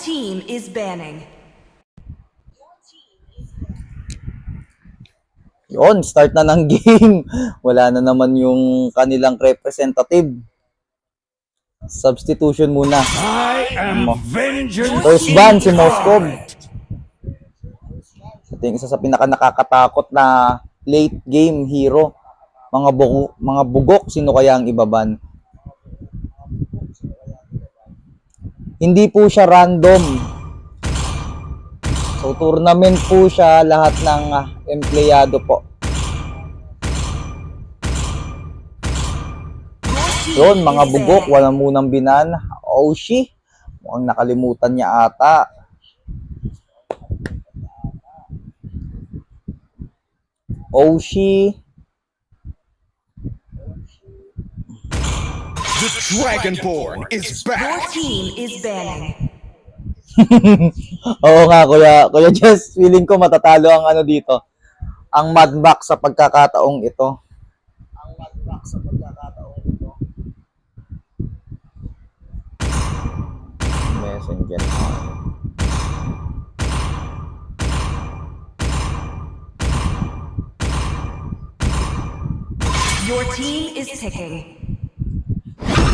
team is banning. Yun, start na ng game. Wala na naman yung kanilang representative. Substitution muna. First ban si Moskov. Ito yung isa sa pinaka-nakakatakot na late game hero. Mga bugok, sino kaya ang ibaban? Hindi po siya random. So, tournament po siya, lahat ng empleyado po. Yun, mga bugok, wala munang binan. Oshi, mukhang nakalimutan niya ata. Oshi. The Dragonborn is back. Your team is banning. Oo nga, Kuya Jess, feeling ko matatalo ang ano dito. Ang Mad Max sa pagkakataong ito. Messenger. Your team is ticking.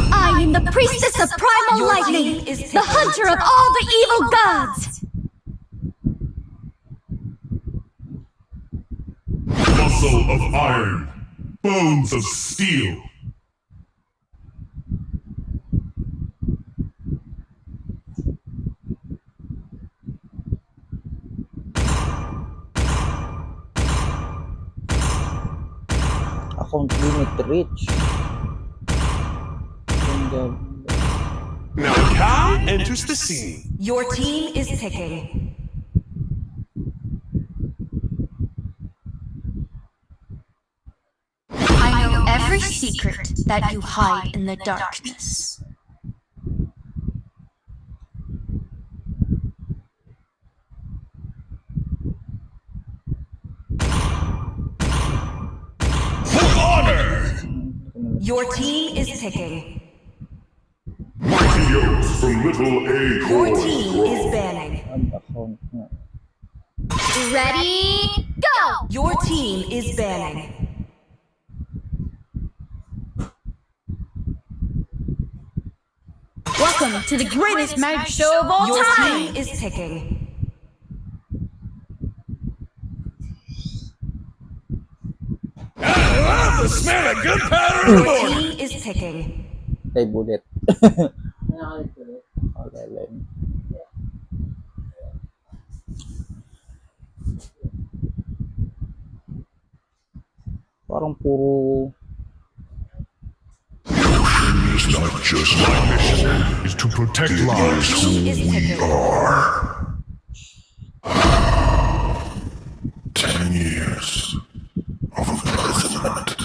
I am the priestess of primal Your lightning, team is the hunter of all the evil gods. Muscle of iron, bones of steel. Account limit reach. Now Kai enters the scene. Your team is ticking. I know every secret that you hide in the darkness. Your team is ticking. Mighty oaks from little Your acorns team grow. is banning. Account nga. Ready, go! Your team is banning. Welcome to the greatest magic show of all Your time! team is ticking. I love the smell of good powder in the Your morning. team is ticking. Kay Bullet. Okay, line. Parang puro... It's not just my mission, is to protect lives who Team is we ticking. are. 10 years of imprisonment.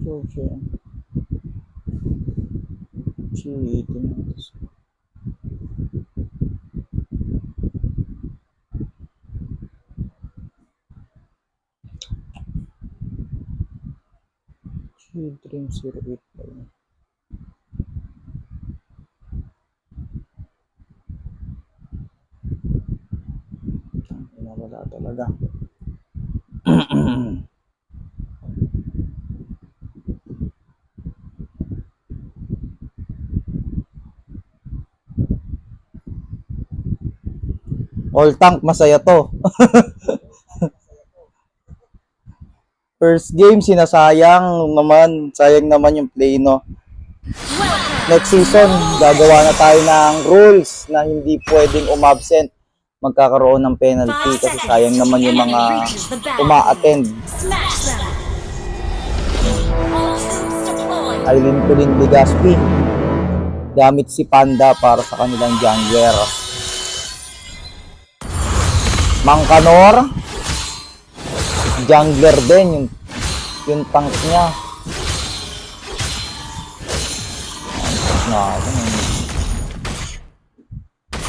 Georgia. Cheating. Dream 08 pa yun. Wala talaga. All tank, masaya to. First game, sinasayang naman. Sayang naman yung play, no? Next season, gagawa na tayo ng rules na hindi pwedeng umabsent. Magkakaroon ng penalty kasi sayang naman yung mga uma-attend. Smash them! All troops deployed! Aileen Colin Legaspi. Gamit si Panda para sa kanilang jungler. Mangkanor. Jungler din yung tank niya. na ako.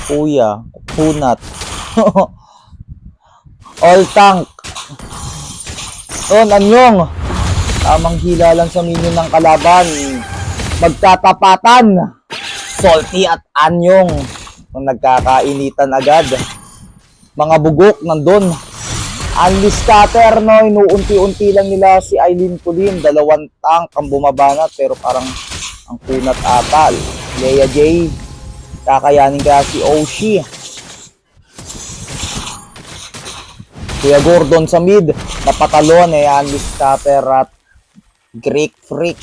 Kuya, punat. All tank. Doon, Anyong. Tamang hila lang sa minion ng kalaban. Magtatapatan. Salty at Anyong. Nagkakainitan agad. Mga bugok nandun. Unleash Scatter, no? Inuunti-unti lang nila si Eileen Colleen. 2 tank ang bumabanat pero parang ang kunat atal. Leia J. Kakayanin kaya si Oshi. Kuya Gordon sa mid. Napatalon eh. Unleash Scatter at Greek Freak.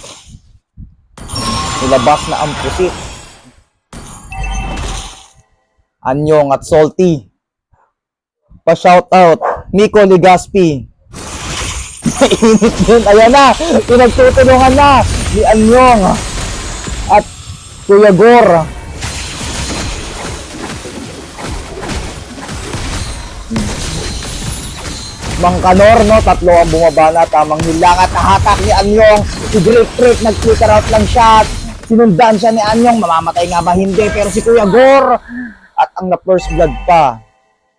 Nilabas na ang pusit. Anyong at Salty. Pa-shoutout. Nico Legaspi. Mainit din. Ayan na. Pinagtutulungan na ni Anyong at Kuya Gor. Mang Kanor, no? 3 ang bumabana. Tamang hilang at nahatak ni Anyong. Si Great Freak nag-flicker out lang shot. Sinundan siya ni Anyong. Mamamatay nga ba? Hindi. Pero si Kuya Gor at ang na-first blood pa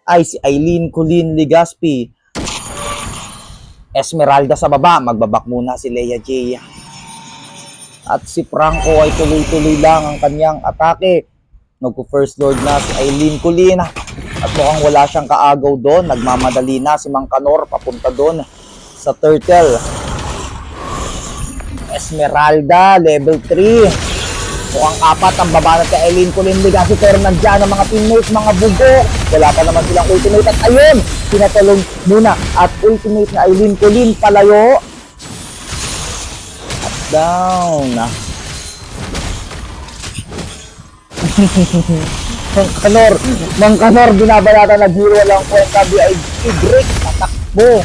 ay si Eileen Colleen Legaspi. Esmeralda sa baba. Magbabak muna si Leia J. At si Franco ay tuloy-tuloy lang ang kanyang atake. Nagpo-first lord na si Eileen Colleen. At mukhang wala siyang kaagaw doon. Nagmamadali na si Mang Kanor papunta doon sa Turtle. Esmeralda, level 3. Mukhang 4 ang babanat kay Eileen Colleen Legaspi pero nandiyan ang mga teammates, mga bugo. Wala pa naman silang ultimate at ayun, pinatalong muna at ultimate na Eileen Colleen palayo. At down. Mang Kanor, binabalata na hero lang kwenta BIG break, tatakbo.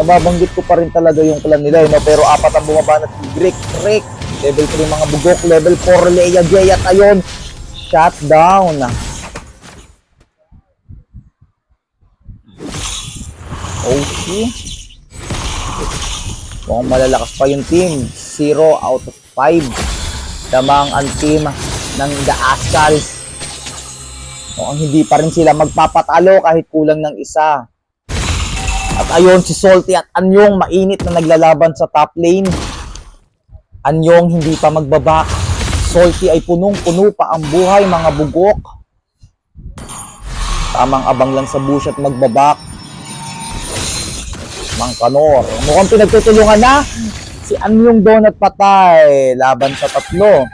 Nababanggit ko pa rin talaga yung clan nila, no? Pero 4 ang bumabanat si Greek Freak. Level 3 mga bugok, level 4 Leia J at ayun, shutdown. Okay. Mukhang malalakas pa yung team. 0 out of 5. Damang ang team ng The Ascals. Mukhang hindi pa rin sila magpapatalo kahit kulang ng isa. At ayun, si Salty at Anyong mainit na naglalaban sa top lane. Anyong hindi pa magbaba. Salty ay punong-puno pa ang buhay, mga bugok. Tamang abang lang sa bush at magbabak. Mang Kanor. Mukhang pinagtutulungan na si Anyong doon at patay. Laban sa 3.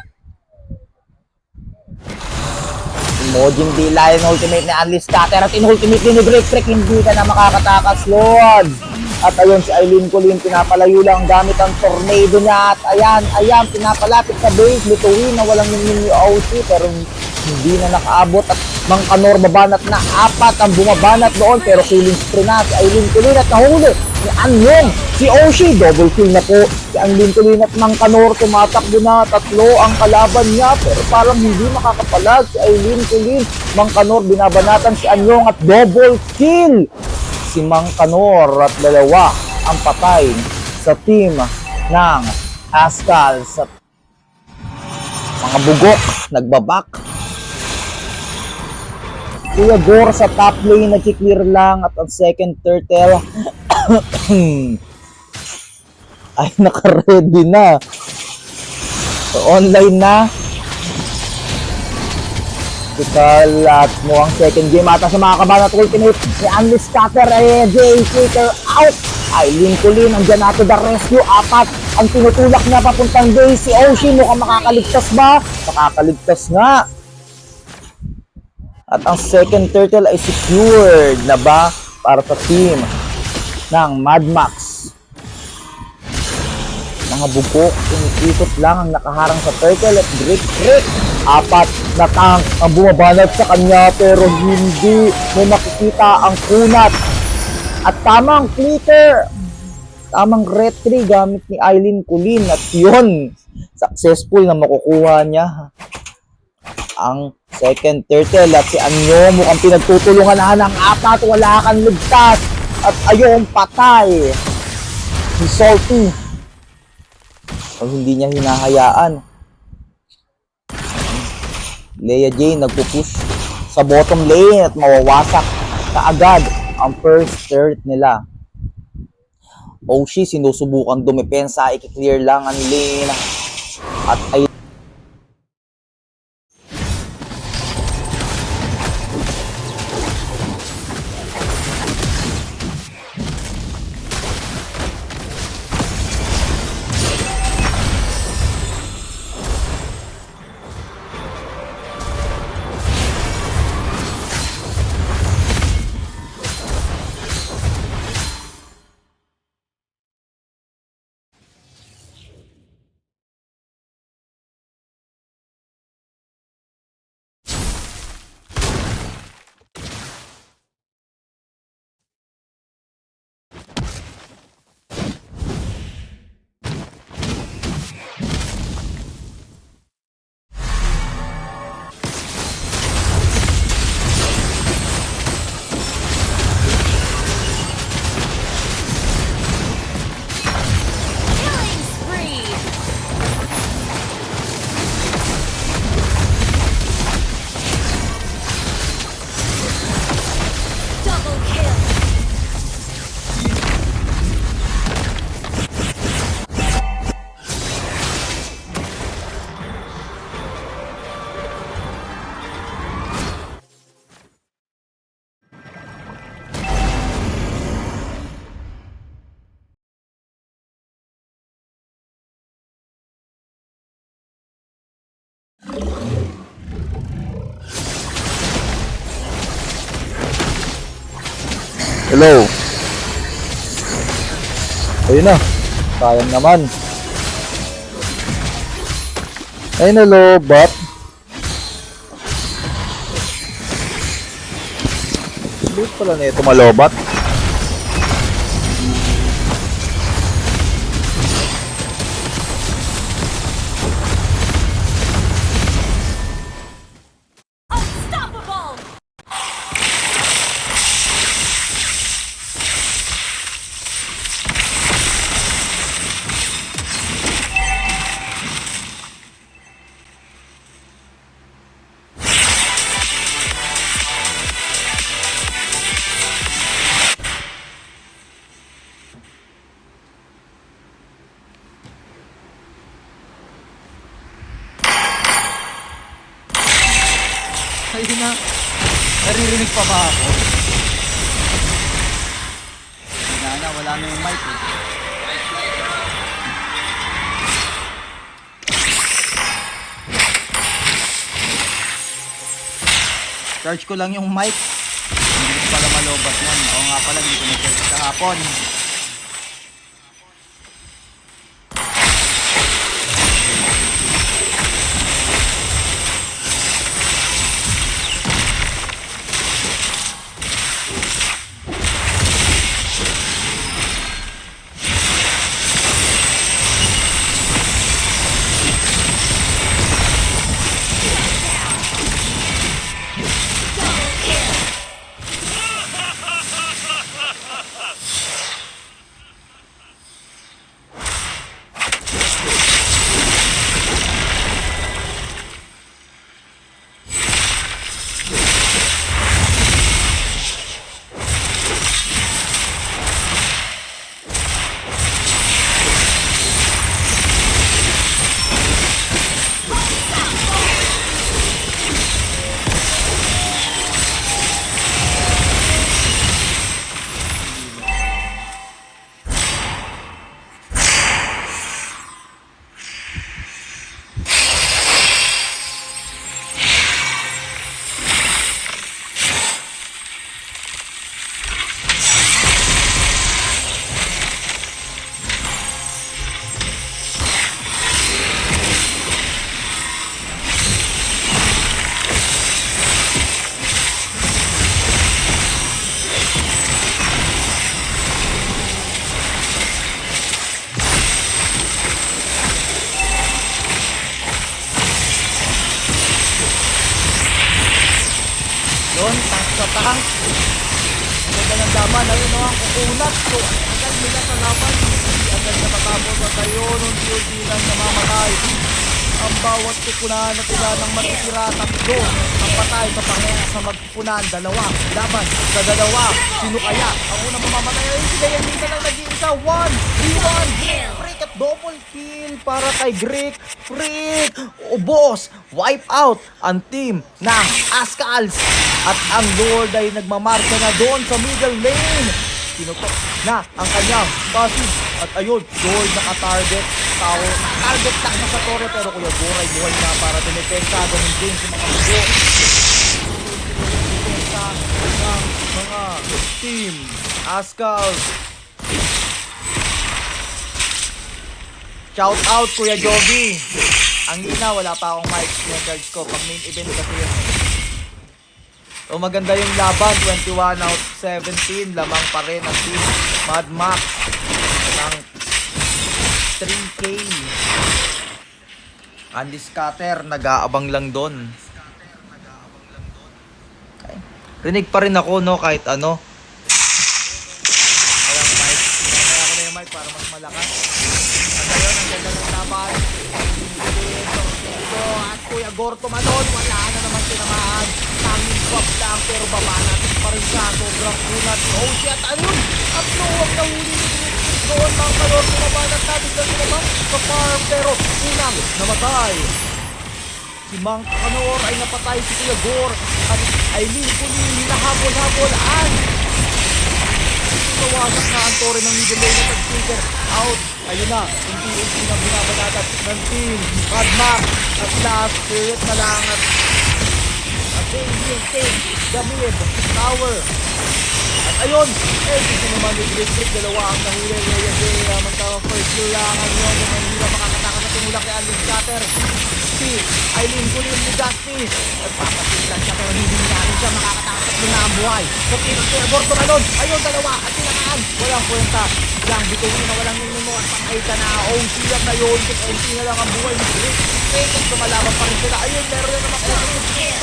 Emojing D-Lion ultimate ni Unleash Scatter at in-ultimate din ni Great Freak. Hindi ka na makakatakas, Lord. At ayun, si Eileen Colleen pinapalayo lang gamit ang tornado niya. At ayan, pinapalapit sa base. Lutuin na walang mini OC pero hindi na nakaabot. At Mang Kanor babanat na 4 ang bumabanat doon. Pero killing spree na si Eileen Colleen at nahuli ni Anyong. Si Oshi, double kill na po. Si Eileen Colleen at Mang Kanor tumatakbo na. 3 ang kalaban niya pero parang hindi makakapalag si Eileen Colleen. Mang Kanor binabanatan si Anyong at double kill. Si Mang Kanor at 2 ang patay sa team ng Ascals. At mga bugok nagbabak. Kuya Gor sa top lane nagkiklear lang at ang second turtle ay naka-ready na. So online na. Total at mukhang second game ata sa mga kabanat ultimate ni Unleash Scatter ay J-Shaker out. Eileen Colleen andyan na to the rescue. 4 ang tinutulak niya papuntang base. Si Oshi mukhang makakaligtas ba? Makakaligtas nga. At ang second turtle ay secured na ba para sa team ng Mad Max. Mga bugok, inikot lang ang nakaharang sa turtle at Great Freak. 4 na tank ang bumabanat sa kanya pero hindi mo makikita ang kunat. At tamang flicker, tamang retry gamit ni Eileen Colleen at yun, successful na makukuha niya ang second turtle. At si Anyong mukhang pinagtutulungan na ng 4, wala kang ligtas at ayun patay si Salty. So, hindi niya hinahayaan Leia Jane nagpupush sa bottom lane at mawawasak kaagad ang first turret nila. Oshi sinusubukan dumepensa, i-clear lang ang lane at ay Killing spree. Double kill. hello. Ayun na. Sayang naman. Ayun, hello, bot. Loot pala na ito malobat. Unstoppable. Ayun na. Naririnig pa ba ako? Wala na yung mic eh. Charge ko lang yung mic. Hindi ko pala malobat yan. Oo nga pala, hindi ko na-charge kahapon. Yun, tank sa tank. Ang ganda ng laman. Ayun o ang kukunat. So, agad nila sa laman. Agad na matapos at ayun. Unti-unti lang namamatay. ang bawat kupunan na tila ng matitira. Tatlo ang patay sa parehas na magkupunan. Dalawa laban sa dalawa. Sino kaya ang unang mamamatay? Ay, si Leia minsan lang nag-iisa. 1v1 Freak at double kill para kay Greek Freak. O boss, wipe out ang team ng Ascals. At ang Lord ay nagmamarka na doon sa middle lane. Pinutok na ang kanyang passive. At ayun, Lord naka-target. Target lang na sa torre, pero Kuya Gor ay buhay na para dumepensa. Ganun din sa mga bugo. Dumepensa ng mga team Ascals. Shout out Kuya Joby. Ang ina, wala pa akong mic message ko pag main event kasi yun. So maganda yung laban, 21 out 17, lamang pa rin ang team Mad Max ng 3K. Andy Scatter, nag-aabang lang doon. Okay. Rinig pa rin ako, no, kahit ano. Walang mic. Kaya ako na yung mic para mas malakas. At ayun, ang ganda ng laban. At Kuya Gor tumalon, wala na naman tinamaan. Tanging swap lang, pero baba natin pa rin siya. Sobrang kunat. Oh shit, ayun! At huwag na huli ni Dimitri doon. Mga kalor, tumabanat natin na sila sa farm, pero unang namatay. Si Mang Kanor ay napatay si Kuya Gor. At Aileen Kulin, hinahabol-habolan. Nawasak na ang tore ng middle lane at nag-trigger out. Ayun na, unti-unti na binabanatan ng team Mad Max. At last spirit na lang at take the mid tower. At ayun, gusto naman ni Greek dalawa ang nahuli. Leia magtawag first kill lang. Ayun, yung hindi na makakatakas na tumulak kay Andy Scatter. Si Aileen Kulin ni Dusty. At papasilan siya pero hindi natin siya makakatakas at buhay. Sa pinag Kuya Gor tumalon. Ayun, dalawa at tinakaan. Walang kwenta. Lang bituin na walang nilimo at patay ka na. Oh, siya na yun. NT na lang ang buhay ni Greek. At lumalaban pa rin sila. Ayun, meron na naman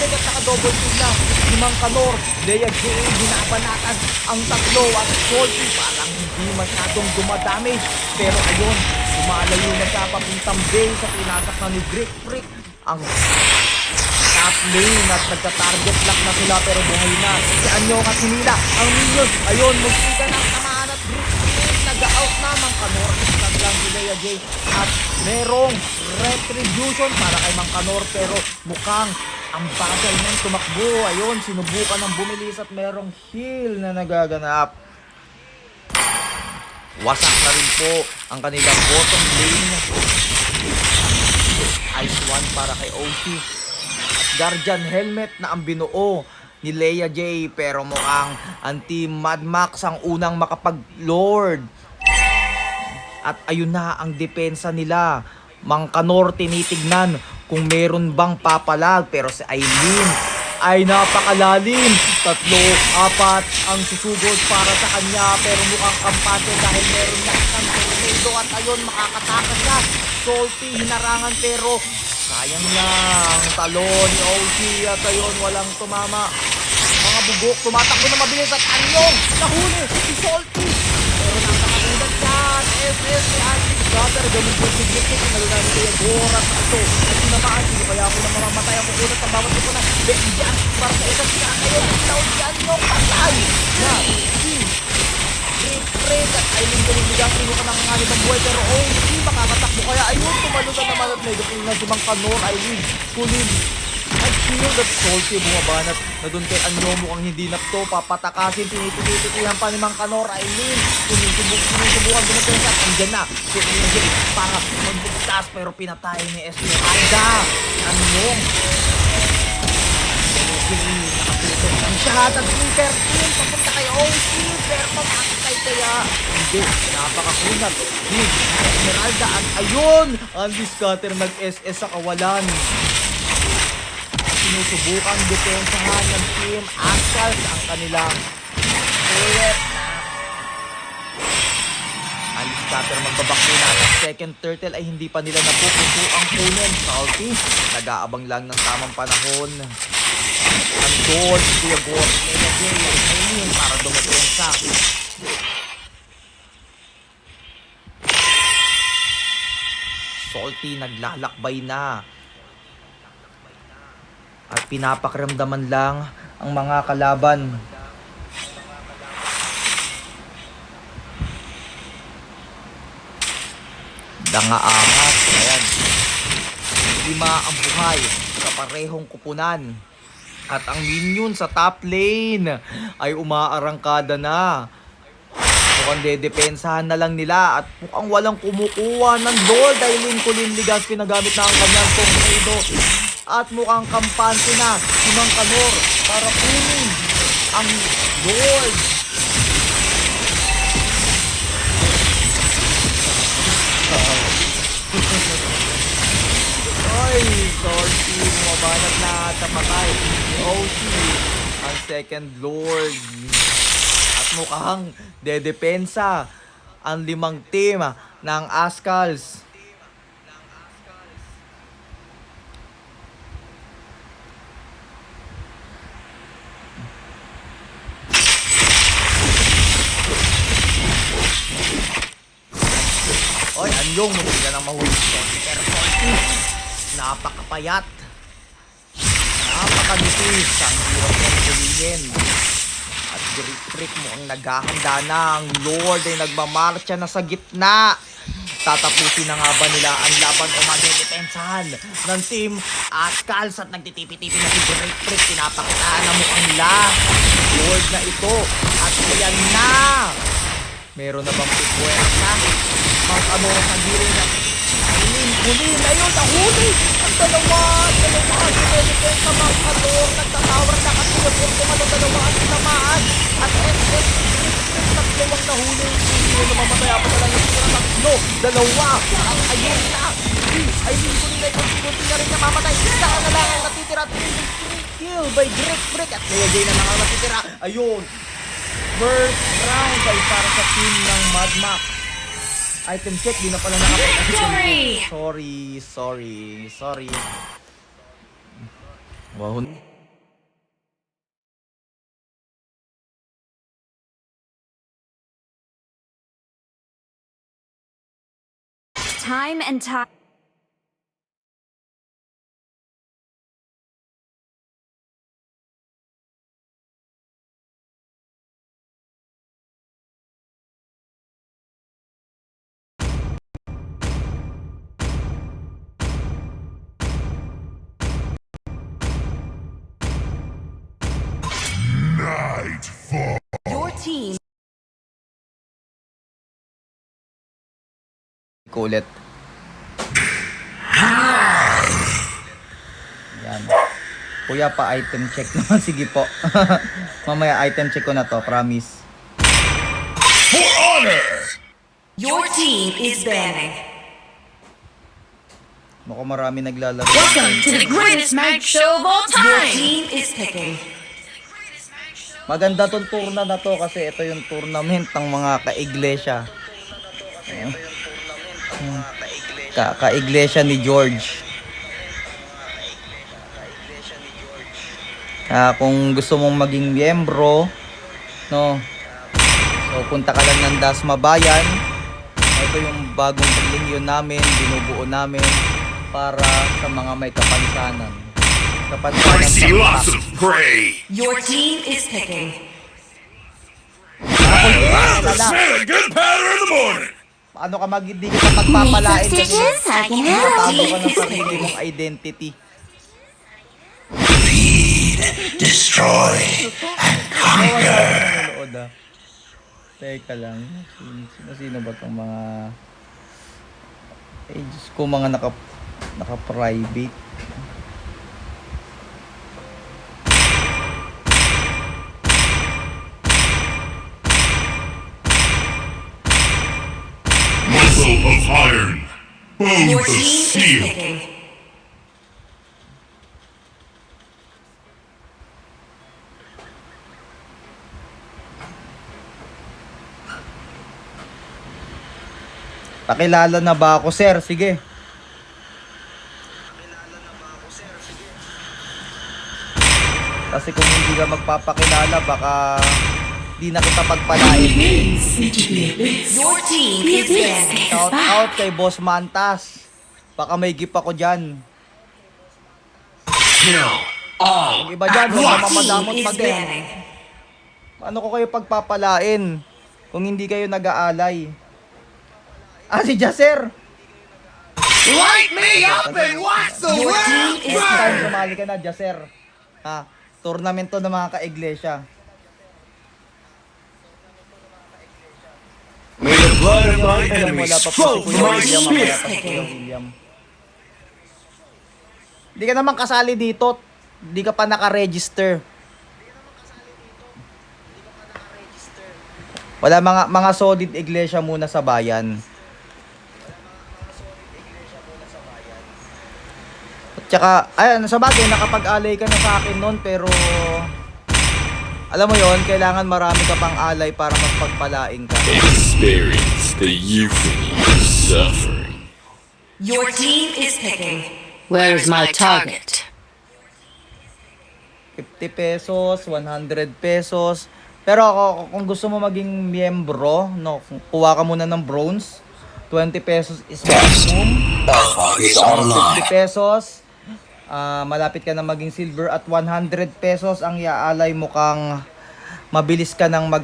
at naka-double kill na. Si Mang Kanor, Leia J, binabanatan ang tatlo at Salty parang hindi masyadong dumadamage. Pero ayun, lumalayo na sa papuntang base sa tinatak na ni Greek Freak ang top lane at nagka-target lock na sila pero buhay na. Si Anyong at Hinila, ang minion, ayun, magkita ng tamaan at Greek Freak nag-out na Mang Kanor. Lang si Leia J at merong retribution para kay Mang Kanor pero mukhang ang bagal nang tumakbo. Ayun, sinubukan ng bumilis at merong heal na nagaganap. Wasak na rin po ang kanilang bottom lane. Ice 1 para kay OC. Guardian helmet na ang binuo ni Leia J pero mukhang ang team Mad Max ang unang makapag-lord. At ayun na ang depensa nila. Mang Kanor tinitignan kung meron bang papalag pero si Aileen ay napakalalim. 3, 4 ang susugod para sa kanya pero mukhang kampante dahil meron na isang tornado at ayun makakatakas na. Salty hinarangan pero sayang lang talon ni OC at ayun walang tumama. Mga bugok tumatakbo na mabilis at Anyong nahuli si Salty pero nakakagulat yan. SS ni Andy Scatter ganun po significant nalala ni Kuya Gor at ito at sinamaan sino kaya ako na mamamatay ang kukunat ang bawat ito na Benjan para sa isa't siya ayun tawag si Anyong patay na si Greek Freak at Aileen Kulin ni Dusty mo ka nanganganib ang buhay pero hindi makakatakbo kaya ayun tumalo na naman at may dupin na si Mang Kanor. Aileen Kulin at shield at Salty bumabanat na doon kay Anyong mukhang hindi na to papatakasin. Tinititihan pa ni Mang Kanor. Aileen sinusubukan dumating at andyan na si Aileen para magbugtas pero pinatay ni Esmeralda. Anyong nakapilitin ang shot at 313 papunta kay OC pero mamakatay kaya hindi napakakunat ni Esmeralda at ayun Andy Scatter nag-SS sa kawalan. Sinusubukan depensahan ng team Ascals ang kanilang turret. Andy Scatter magbabakuna at second turtle ay hindi pa nila napupuso ang opponent. Salty nag-aabang lang ng tamang panahon. Andon si Kuya Gor para dumepensa. salty, naglalakbay na. At pinapakiramdaman lang ang mga kalaban. Dangaangat. Ayan. 5 ang buhay sa parehong kupunan. At ang minion sa top lane ay umaarangkada na. Mukhang dedepensahan na lang nila at mukhang walang kumukuha ng Lord dahil Lincoln Ligas pinagamit na ang kanyang tornado. At mukhang kampante na si Mang Kanor para kunin ang Lord. Ay, sorry, mabanat na at napatay ni OC ang second Lord. At mukhang dedepensa ang 5 team ng Ascals. Oy, Anyong, hindi ka nang mahuli. Pero napakapayat. Napakanitis. Ang hirap niyang hulihin. At Grip mo ang naghahanda na. Ang Lord ay nagmamarcha na sa gitna. Tatapusin na nga ba nila ang laban o madedepensahan ng team Ascals at nagtitipi-tipi na si Grip. Pinapakitaan na mukhang Lord na ito. At ayan na. Meron na bang pipwesa? Mang ano sa gilid na Huli, ayun, nahuli! Ang dalawa, dedepensa Mang Kanor, nagtatawar na kasi yung tumalo dalawa ang tinamaan. At SS, tatlo ang nahuli. Hindi na namamataya pa talaga sila tatlo. Dalawa, ang ayun na. Ay, hindi nila kunti-kunti na rin namamatay. Saka na lang ang natitira. Kill by Brick. At kaya Jay na lang ang natitira. Ayun. First round ay para sa team ng Mad Max. Item check, di na pala Victory! Sorry. Wow. Time and time. Nightfall. Your team Kulit. Yan. Kuya, pa item check naman. Sige po. Mamaya item check ko na to, promise. For honor! Your team is banning. Mukhang marami naglalaro. Welcome to the greatest mag show of all Your time! team is picking. Maganda tong tourna na to kasi ito yung tournament ng mga ka-iglesia. Ka-iglesia ni George. Kung gusto mong maging miyembro, no, so punta ka lang ng Dasma Bayan. Ito yung bagong religion namin, binubuo namin para sa mga may kapansanan. I see lots of prey! Your team is picking. Smell a good powder in the morning. Paano ka hindi ka magpapalain kasi Stitches, I can help tatago ka you. ng sarili mong identity. Destroy! Nanonood ah. Teka lang. Sino ba itong mga... Eh, Diyos ko, mga naka-private. Muscle of iron! Bone Your of team is steel! picking. Pakilala na ba ako, sir? Sige. Kasi kung hindi ka magpapakilala, baka di na kita pagpalain. Your team is banning. Shout out kay Boss Mantas. Baka may gift ako dyan. Kill all. Yung iba dyan, huwag Your mamamadamot team is mag-gift. banning. Paano ko kayo pagpapalain kung hindi kayo nag-aalay? Si Jaser! Light me up and watch the Your team world is Time banning. sumali ka na, Jaser. Tournament to ng mga ka-iglesia. May the blood of my Wala enemies pa po si flow Kuya from my William. spirit. Wala pa si Kuya William. Hindi ka naman kasali dito. Hindi ka pa naka-register. Wala mga solid iglesia muna sa bayan. At saka, ayan, sa bagay, nakapag-alay ka na sa akin noon, pero alam mo yon, kailangan marami ka pang alay para magpagpalaing ka. Experience the euphony of suffering. Your team is picking. Where is my target? 50 pesos, 100 pesos. Pero ako, kung gusto mo maging miyembro, no, kuha ka muna ng bronze. 20 pesos is maximum. 50 pesos, malapit ka na maging silver. At 100 pesos ang iaalay mo kang mabilis ka nang mag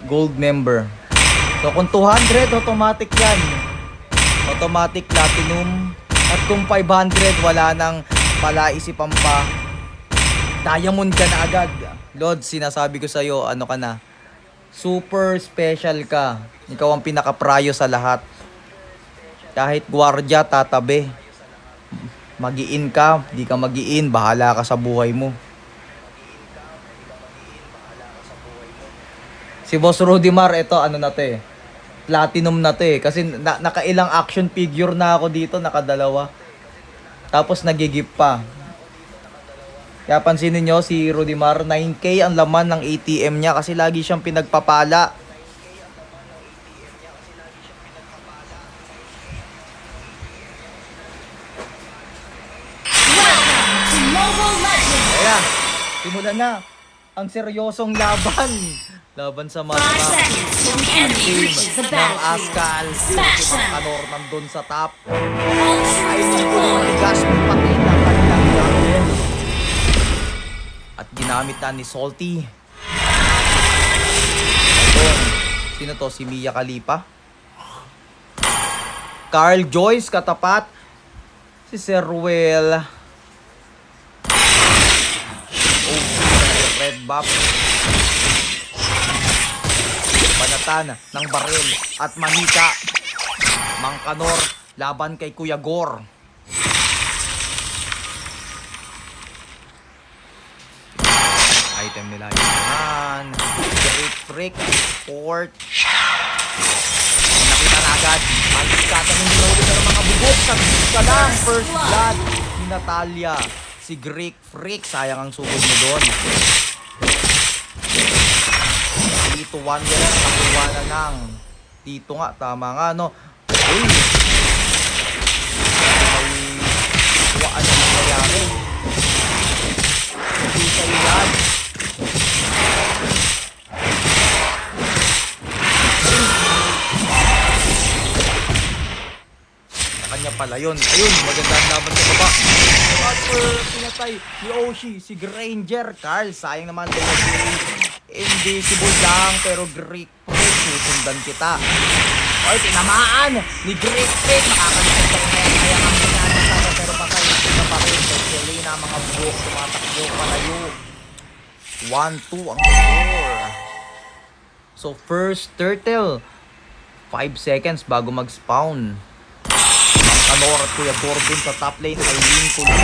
gold member. So kung 200, automatic yan. Automatic platinum. At kung 500, wala nang palaisipan pa. Diamond ka na agad. Lord, sinasabi ko sa'yo, ano ka na? Super special ka. Ikaw ang pinaka-prayo sa lahat. Kahit gwardiya, tatabi. Magiin ka, di ka magiin, bahala ka sa buhay mo. Si Boss Rudimar, ito, ano na to eh. Platinum na to eh. Kasi nakailang action figure na ako dito, nakadalawa. Tapos nagigip pa. Kaya pansinin nyo, si Rudimar, 9K ang laman ng ATM niya kasi lagi siyang pinagpapala. Mobile Legends. Kaya, simulan na ang seryosong laban. Laban sa mga 5 seconds till the enemy team reaches the ng battlefield. Askal. Smash Si them. Kanor nandun sa top. All Ay, troops hindi ko deployed. gas mo pati ng kanilang gamit. At ginamit na ni Salty. Ayun. Sino to? Si Mia Khalifa? Carl Joyce katapat. Si Sir Will. Oh, red buff. Banatan ng baril at manika. Mang Kanor laban kay Kuya Gore. Item nila yan. Great Freak. Port. Nakita na agad. Malikata ng dinuli ng mga bubog. Sa lang. First blood ni Natalia. Si Greek Freak. Sayang ang sugod mo doon. Tito Wanderer. Nakuha na ng Tito nga. Tama nga no. Uy. May ano nangyayari. Hindi sa'yo yan. Kanya pala yun. Ayun, magandang laban sa baba. Super pinatay ni Oshi, si Granger. Carl, sayang naman din invisible lang, pero Greek Freak, susundan kita. Oy, tinamaan ni Greek Freak. Makakalimutan ko kaya ang pinagkakata, pero baka hindi na pa rin. Selena, mga buhok, tumatakbo palayo. 1-2 ang score. So, first turtle. 5 seconds bago mag-spawn. Kanor at Kuya Gore dun sa top lane. Aileen ko lang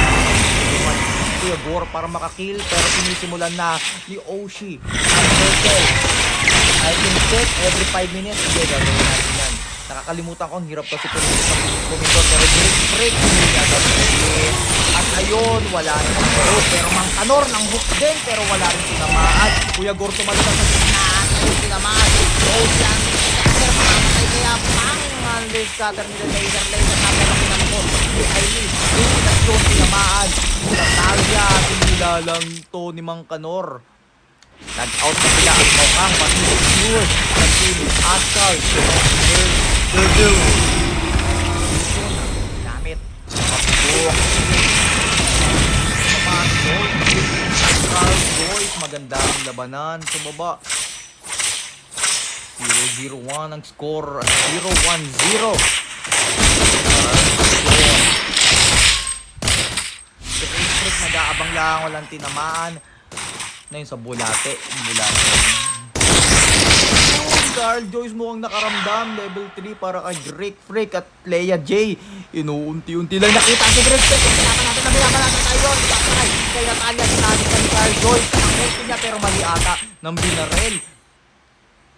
Kuya Gore para makakill. Pero sinisimulan na ni Oshi ang circle. I can check every 5 minutes. Hindi, gagawin natin yan. Nakakalimutan ko, ang hirap kasi kumindot. Pero break. At ayun, wala rin ang Gore. Pero Mang Kanor ng hook din. Pero wala rin sinamaan. Kuya Gore tumalita sa gitna. Ayun, sinamaan. Oshi ang scatter. Makamatay kaya ang scatter nila laser natin ang pinangkot si Aileen hindi na yun tinamaan Natalia tinila lang to ni Mang Kanor nag-out na sila ang Mokang Pacific News ng team Askal Turtle Carl Joyce, maganda ang labanan sa baba. 0-0-1 ang score. 0-1-0. Straight nag-aabang lang, walang tinamaan. Na yun sa bulate. Carl Joyce mukhang nakaramdam. Level 3 para kay Greek Freak at Leia J. Inuunti-unti lang nakita si Greek Freak. Pinapan natin tayo. Ikakakay kay Natalia. Sinabi ka ni Carl Joyce. Nakamutin niya pero mali ata ng binarel.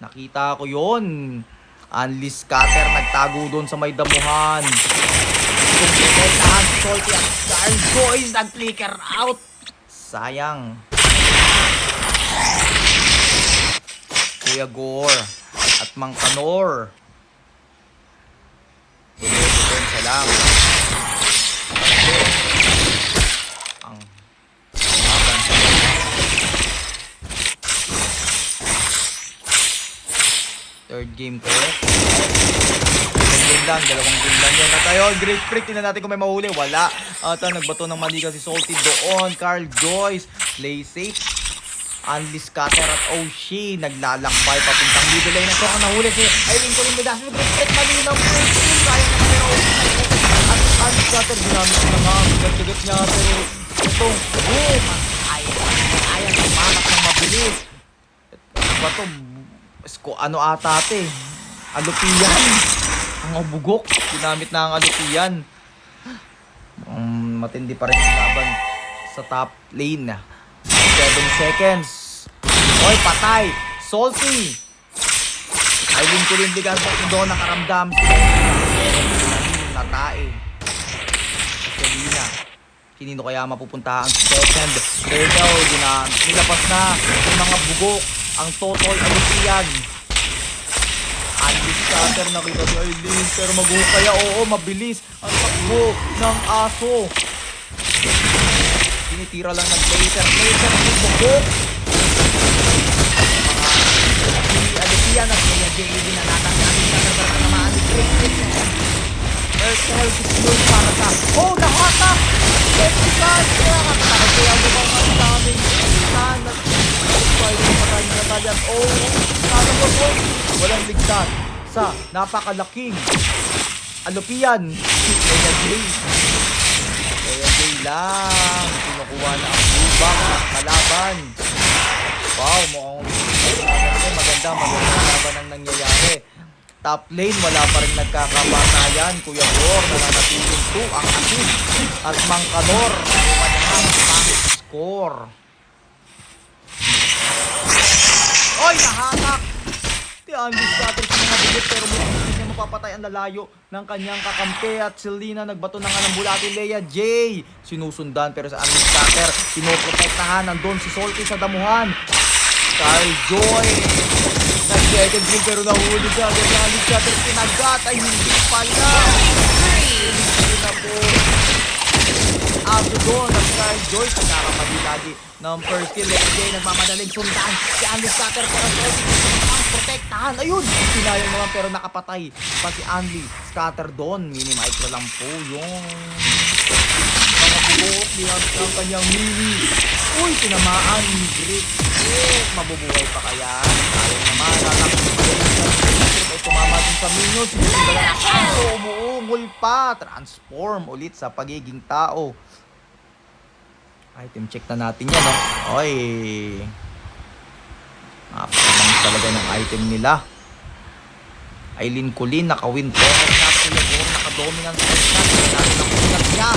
Nakita ko yun. Unleash Scatter nagtago doon sa may damuhan. Kumpletahan si Salty at Carl Joyce nag-flicker out. Sayang. Kuya Gore at Mang Kanor. Tuloy-tuloy lang. Ang third game ko. Dalawang game lang yan na tayo. Great Freak, tingnan natin kung may mahuli. Wala. At nagbato ng mali si Salty doon. Carl Joyce, play safe. Unleash Scatter at Oshie naglalakbay papuntang middle lane. Ito ang nahuli si Aileen Colin Medasio. Great Freak, mali ng full team. Kaya naman pero at Unleash Scatter ginamit ko na nga. Gagat niya pero itong boom. Ayaw tumanak ng mabilis. Ba ito? Ano ata ate? Alupian. Ang bugok. Ginamit na ang alupian. Matindi pa rin ang laban sa top lane. 7 seconds. Oy, patay. Salty. Aileen Colin Ligas doon nakaramdam. Natae. Selena. Kinino kaya mapupunta ang second. Turtle. Nilabas na yung mga bugok. Ang totoy alupian. Unleash Scatter, nakita si Aileen. Pero mag-ukaya, oo, mabilis. Ang takbo ng aso. Tinitira lang ng laser. Yung bukok. Mga alupian at mga JAD na natatangin na naman ni Great. Turtle, dismule para sa nahatak! Vertical! Kaya katatakot kaya mo bang ang daming ligtan at spider na patay na Natalia. Sana mo po! Walang ligtan sa napakalaking alupian. Kaya Jay lang. Kinukuha na ang lubak ng kalaban. Wow, mukhang maganda laban ang nangyayari. Top lane, wala pa rin nagkakabatayan. Kuya Gore, nananatiling 2 ang assist. At Mang Kanor, nakuha niya ang pangit score. Oy, nahatak! Unleash Scatter sa mga bigit pero hindi niya mapapatay ang lalayo ng kanyang kakampi at Selena nagbato na nga ng bulati. Leia J sinusundan pero sa Unleash Scatter pinoprotektahan. Nandun si Salty sa damuhan. Carl Joy nag-second game pero nahuli siya. Unleash Scatter pinagat ay hindi pala. Hindi na po. Aso doon at Carl Joy nagkakamali lagi ng first kill. Leia J nagmamadaling sundan si Unleash Scatter pero protektahan. Ayun! Pinayang naman pero nakapatay pa si Unleash Scatter doon. Mini micro lang po yung mga buhok ng kanyang mini. Uy! Tinamaan ni Greek. Mabubuhay pa kaya? Ayaw naman. Ay tumama din sa minions. Umuungol pa. Transform ulit sa pagiging tao. Item check na natin yan. Oy! Napakabang talaga ng item nila. Aileen Colin nakawin po. Naka-dominance sa shot. Natin ang pinag niya.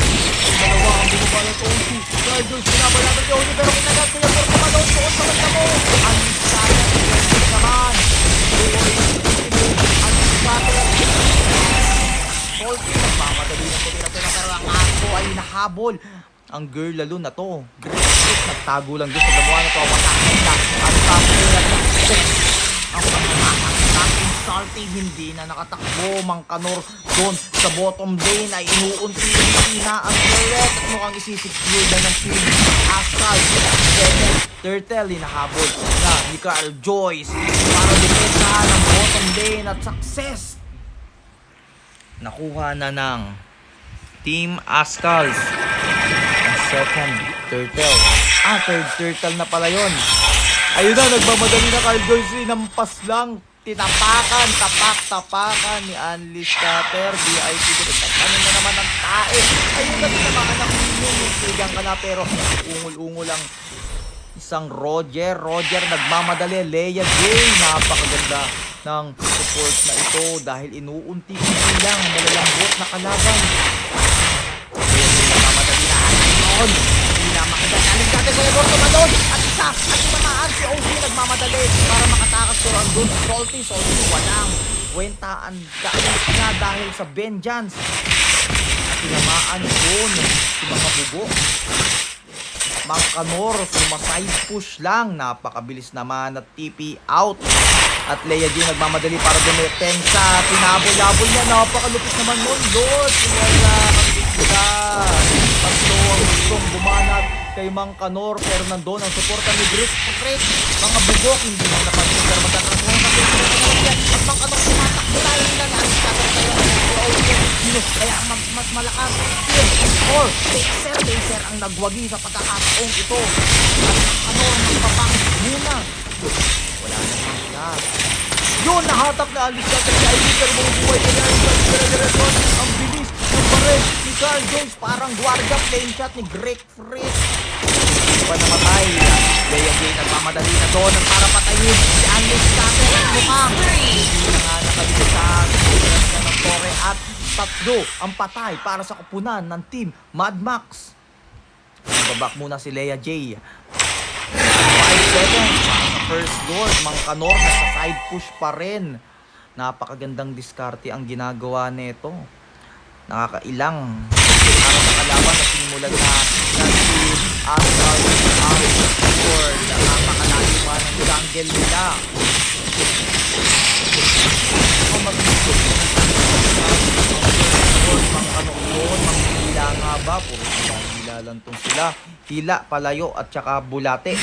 Dalawa ang bumaba na Toshi. Carl Joyce pinabalaban si Oni pero kinagat ko yung portama doon. Suot naman na mo. Unleash Scatter. Naman. Unleash Scatter. Salty. Nagmamadali na po tira-tira pero ang aso ay nahabol. Ang girl lalo na to. Great. Nagtago lang doon sa damuhan na to. Ang Salty hindi na nakatakbo. Mang Kanor doon sa bottom lane ay inuunti-unti na ang turret. Mukhang isisecure na ng team Astral. Turtle hinahabol na ni Carl Joyce para depensahan ang bottom lane at success. Nakuha na ng Team Ascals. Ang second turtle. Third turtle na pala yun. Ayun na, nagmamadali na Kyle Joyce. Nampas lang. Tinapakan, tapak-tapakan ni Anlis Cutter. VIP direct. Ano na naman ang tae. Ayun na, tinamaan ang sigang ka na. Pero ungol-ungol lang. Isang Roger nagmamadali. Leia J. Napakaganda ng support na ito dahil inuunti-unti lang malalambot na kalaban. Nagmamadali na Anon. Hindi na makadagaling dati Kuya Gor tumalon. At isa, at tinamaan si OC nagmamadali para makatakas pero andun Salty walang kwentaan kaalis niya dahil sa vengeance. At tinamaan doon si mga bugo. Mangkanor, sumaside push lang. Napakabilis naman at TP out. At Leia J nagmamadali para dumepensa. Pinabol-labol niya. Napakalupit naman nun. Lord, wala kang bigla. Tatlo ang gustong bumanat kay Mangkanor. Pero nandun ang suporta ni Brick. Mga bugok, hindi na napansin. Pero magtatransform na kayo. At Mangkanor sumatakbo tayo nila. Naalis ka tayo. Kaya mas malakas. Or laser ang nagwagi sa pagkakataong ito. At magpapangit muna. Wala na siya. Yun, nahatap na Alice Cutter sa Ibiza mong buhay. Ang bilis ng baril ni Carl Jones. Parang guardia plane shot ni Greg Fritz. Pa namatay. Leia J nagmamadali na doon para patayin si Alice Cutter. Mukhang hindi na nga nakalimutan. Ng Torre at tatlo ang patay para sa kupunan ng team Mad Max. Babak muna si Leia J. 5 seconds sa first Lord. Mangkanor na sa side push pa rin. Napakagandang diskarte ang ginagawa nito. Nakakailang para sa kalaban na sinimulan na si Ascal ang score. Napakalayo pa ng jungle nila. Ang mag-isip manghila nga ba? Puro hila lang tong sila. Hila, palayo at saka bulate.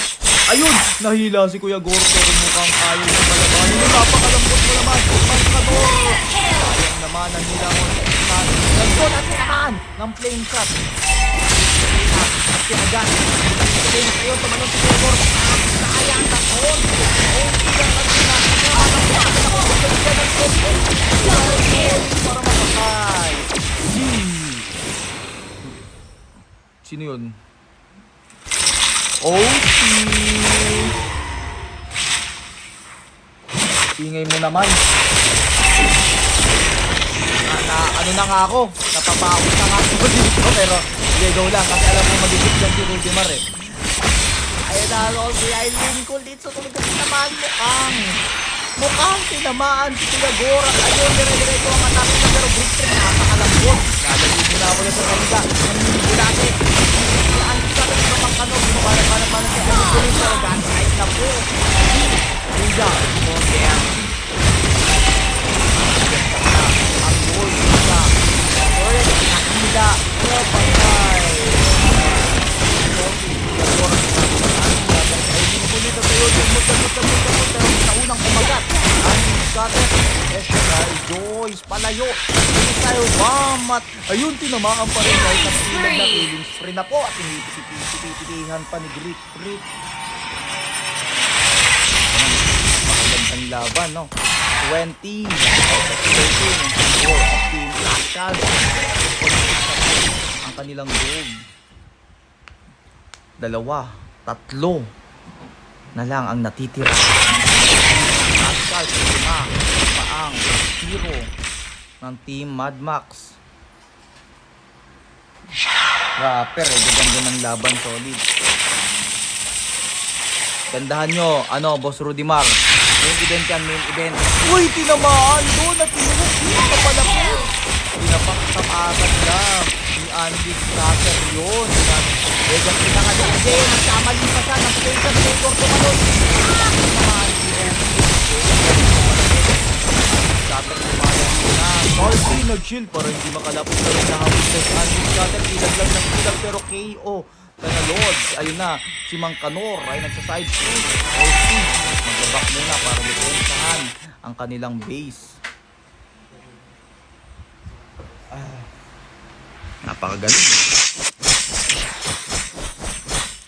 Ayun! Nahila si Kuya Gor pero mukhang ayaw yung palabanin. Napakalambot mo naman. Mangkanor! Sayang naman ang hilangon sa islan. Nandun at naman ng flame shot. At tinagan. Flame shot. Tumalon si Kuya Gor. Sayang na kon. Para makakay. Sino yun? Ingay mo naman. Ano na nga ako? Napapaos na nga ako dito pero go lang kasi alam mo magigit dyan si Rudimar eh. Ayun na ako si Aileen ko dito sa tulog kasi naman mukhang tinamaan si Kuya Gor. Ayun, dire-direto ang atake na pero Brickstream napakalambot. Lalagin mo na ako yung sa kanila. Bulate. Ang sabi ng Mangkanor. Para sa Aileen pero gun-sight na po. Kuya, Monter. Ang goal nila. Oren, nakila. Patay. Unang kumagat ang Cutter Joyce palayo tayo mamat ayun tinamaan pa rin guys ang ilang na killing spree na po at pinipitihan pa ni Greek magandang laban no 20 13 of Team Ascal ang kanilang goal 2 3 na lang ang natitira. Ascal na paang hero ng Team Mad Max. Rapper ganda ng laban solid. Gandahan nyo, Boss Rudimar. Main event yan, main event. Uy, tinamaan doon at tinulog. Hindi pala po. Pinapaksapasan lang ni Andy Cutter yun. Vegas pinangalan din. Nagkamali pa siya ng play sa Gregor tumalon. Tinamaan si Cutter tumalon na. Salty nag-shield para hindi makalapos na rin nahawin sa Andy Cutter. Ilag lang ng ilag pero KO. Kaya Lords, ayun na, si Mangkanor ay nagsaside push. Salty, magbabak muna para lupunsahan ang kanilang base. Napakagaling.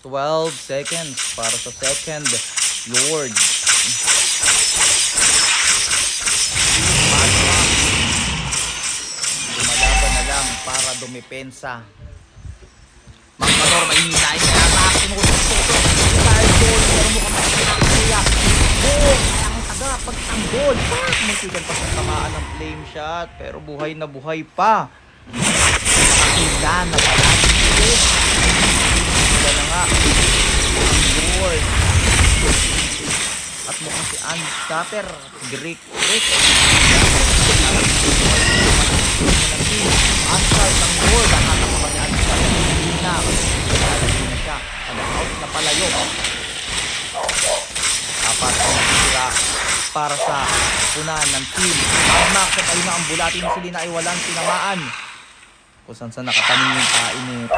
12 seconds para sa second Lord. Lumalaban na lang para dumepensa. Magpanor, may hinahin na lang. Sinusok ito. Dahil goal, pero mukhang makakaya. Goal! Ang taga, pagtanggol. Muntikan pa sa tamaan ng flame shot. Pero buhay na buhay pa. Nakakita na pala. Wala na nga. Ang goal. At mukhang si Andy Scatter. Greek. Answer ng goal. Nakakita pa ni Andy Scatter. Lalagin na siya. Out na palayo. Apat ang natitira para sa punan ng team. Max at ayun na ang bulati ni Selena ay walang tinamaan. Kung saan nakatanim yung kain nito.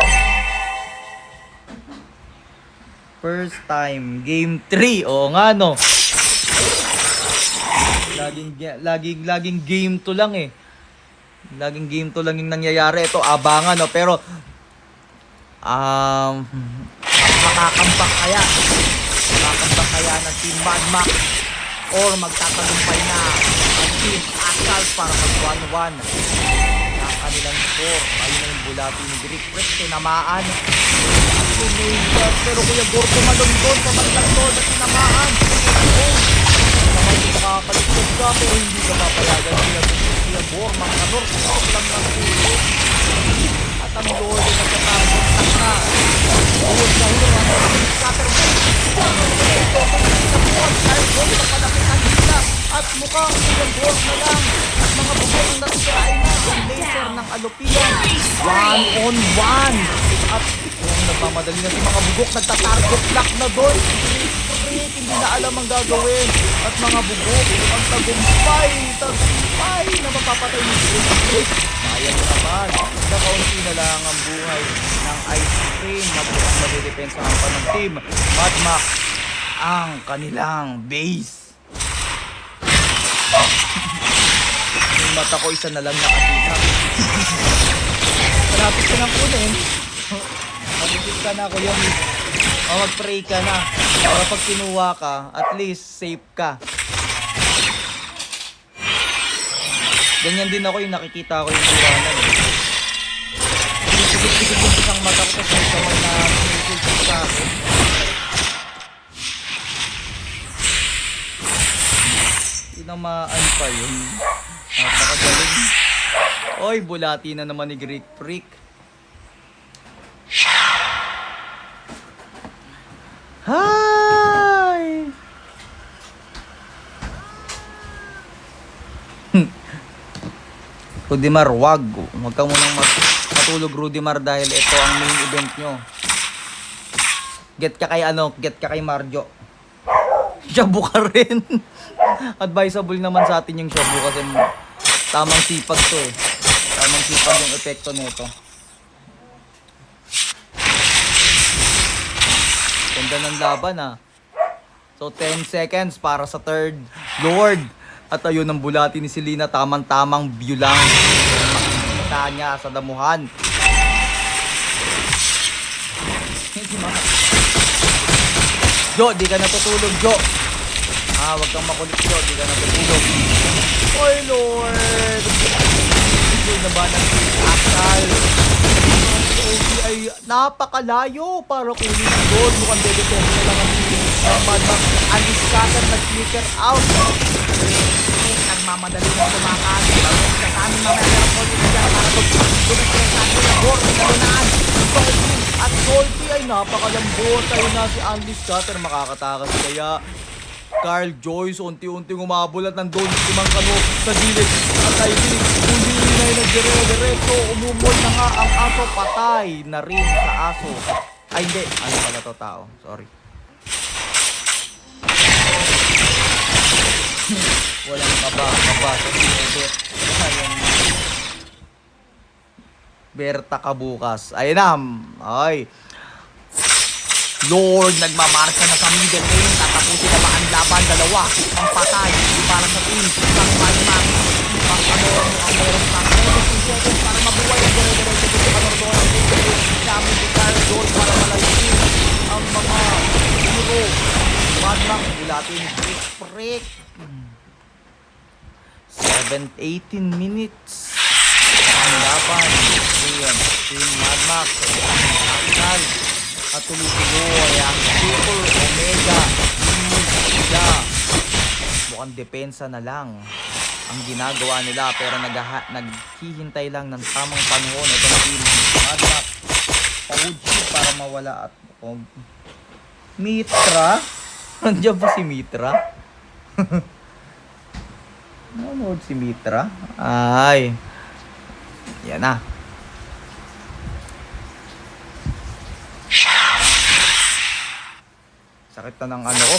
First time, game 3. Oo nga no. Laging game 2 lang eh. Laging game 2 lang yung nangyayari. Ito abangan no. Pero makakambak kaya ng Team Mad Max or magtatagumpay na ang Team Assault para mag 1-1 ang kanilang score. Ayun na yung bulati ni Greek Freak, tinamaan pero Kuya Gor tumalon sa bandang doon at tinamaan naman yung makakaligtad ka pero hindi ka papayagan Kuya Gor Manganor lang ng tulo at ang Lord ay nagkatapos na hulog na ang Scatterboard at mukhang Kuya Gor na lang at mga bugok ang natitirain na ang laser ng Alupian 1-on-1 at kung nagmamadali na si mga bugok nagtatarget lock na doon hindi na alam ang gagawin at mga bugok ang tagumpay na mapapatay ni Greek. Sayang naman nakaunti na lang ang buhay ng Ice Cream na buong madidepensahan pa ng team Mad Max ang kanilang base. Yung mata ko isa na lang nakatina. Malapit ka ng kunin. Malapit ka na Kuya Miss. O mag-pray ka na. Para pag kinuha ka, at least safe ka. Ganyan din ako yung nakikita ko yung buranan. Pisikit-pikit yung isang mata ko sa kamay na pinikit sa akin. Tinamaan pa yun. Napakagaling. Oy, bulati na naman ni Greek Freak. Hi! Rudimar, wag ka munang matulog Rudimar dahil ito ang main event nyo. Get ka kay Marjo. Shabu ka rin. Advisable naman sa atin yung shabu kasi tamang sipag to eh. Tamang sipag yung epekto nito. Ganda ng laban ah. So 10 seconds para sa third Lord. At ayun ang bulati ni Selena, tamang-tamang view lang. Makikita niya sa damuhan. Jo, di ka natutulog, Jo. Wag kang makulit, Jo. Di ka natutulog. Oy, Lord. Ito na ba ng akal? Ay napakalayo para kunin ang goal. Mukhang dedepende na lang ang Mad Max. Andy Scatter nag-flicker out. Nagmamadali na tumakas. Kasama mga meron ko dito dyan para dumipresa ng goal. Nalunaan. At Solty ay napakalambot. Ayun na si Andy Scatter makakatakas kaya Carl Joyce unti-unting umabol at nandun si Mang Kano sa gilid at Ivy hindi na nagdire-diretso umumol na nga ang aso, patay na rin sa aso. Ay hindi, ano pala to tao, sorry. Walang kaba sa sinubit. Ayan. Berta ka bukas. Ayun na, ay Lord, nagmamarka na sa middle lane. Tatapusin na ba ang laban? Dalawa ang patay para sa team ng Mad Max. Ang meron pang 17 seconds para mabuhay ang dire-diretso dito sa Kanor doon. Namin si Carl Joy para malayin ang mga hero. Madlock, ulatin break. 18 minutes. Ang laban. Ayan, Team Madlock. Akal. At tuloy-tuloy ang Super Omega. Sila. Mukhang depensa na lang ang ginagawa nila pero naghihintay lang ng tamang panahon. Ito na Team Madlock. Pauji para mawala at Mitra? Nandiyan ba si Mitra? Nanonood si Mitra? Ay. Yan na. Sakit na ng ano ko.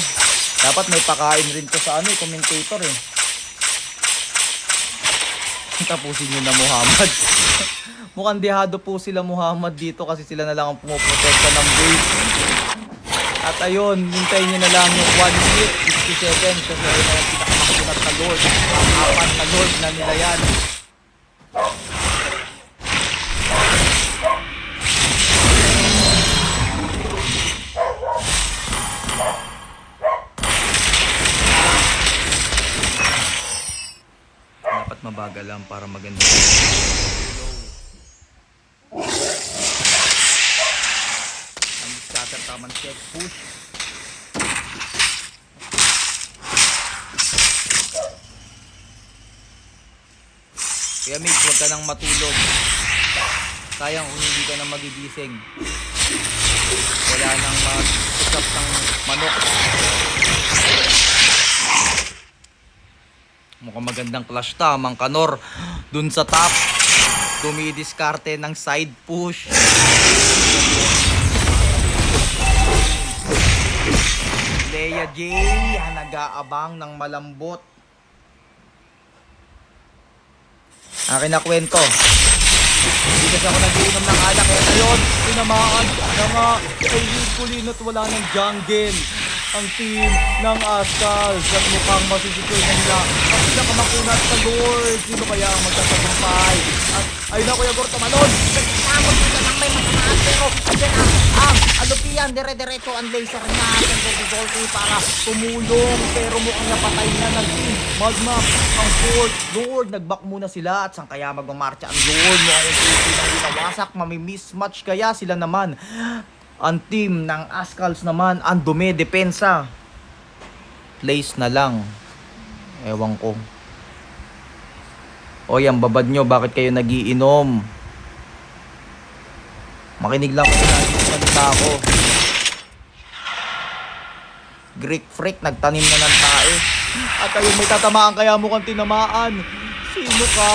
Dapat may pakain rin to sa ano, commentator eh. Tapusin nyo na Muhammad. Mukhang dehado po sila Muhammad dito kasi sila na lang ang pumuprotekta ng base. At ayun, hintayin nyo na lang yung 1 minute, 60 seconds kasi ayun na yung pinakamakunat na Lord. Ang apat na Lord na nila yan. Dapat mabagal lang para maganda. Ang scatter tamang check push. Kaya mate, huwag ka nang matulog. Sayang kung hindi ka na magigising. Wala nang mag-usap ng manok. Mukhang magandang clash tamang Kanor. Dun sa top, dumidiskarte ng side push. Leia J, nag-aabang ng malambot. Akin na kwento. Hindi kasi ako nag-iinom ng alak. Kaya ngayon, tinamaan na nga ay Kulin at wala ng jungle ang team ng Ascals at mukhang masisipil na nila ang pinakamakunat sa Lord. Sino kaya ang magsasagumpay? At ayun na Kuya Gor, tumalon. Nagtamot dito ng may mataas pero andyan ang alupian, dire-diretso ang laser niya ang Golden para tumulong pero mukhang napatay na ng team Magmap ang fourth Lord. Nag-back muna sila at saan kaya magmamarcha ang Lord? Mukhang yung team ang ginawasak, mami-mismatch kaya sila naman. Ang team ng Ascals naman ang dume-depensa. Place na lang. Ewan ko. O yan, babad nyo, bakit kayo nagiinom? Makinig lang kung nagsalita ako. Greek freak, nagtanim na ng tae. At ayun, may tatamaan kaya mukhang tinamaan. Sino ka?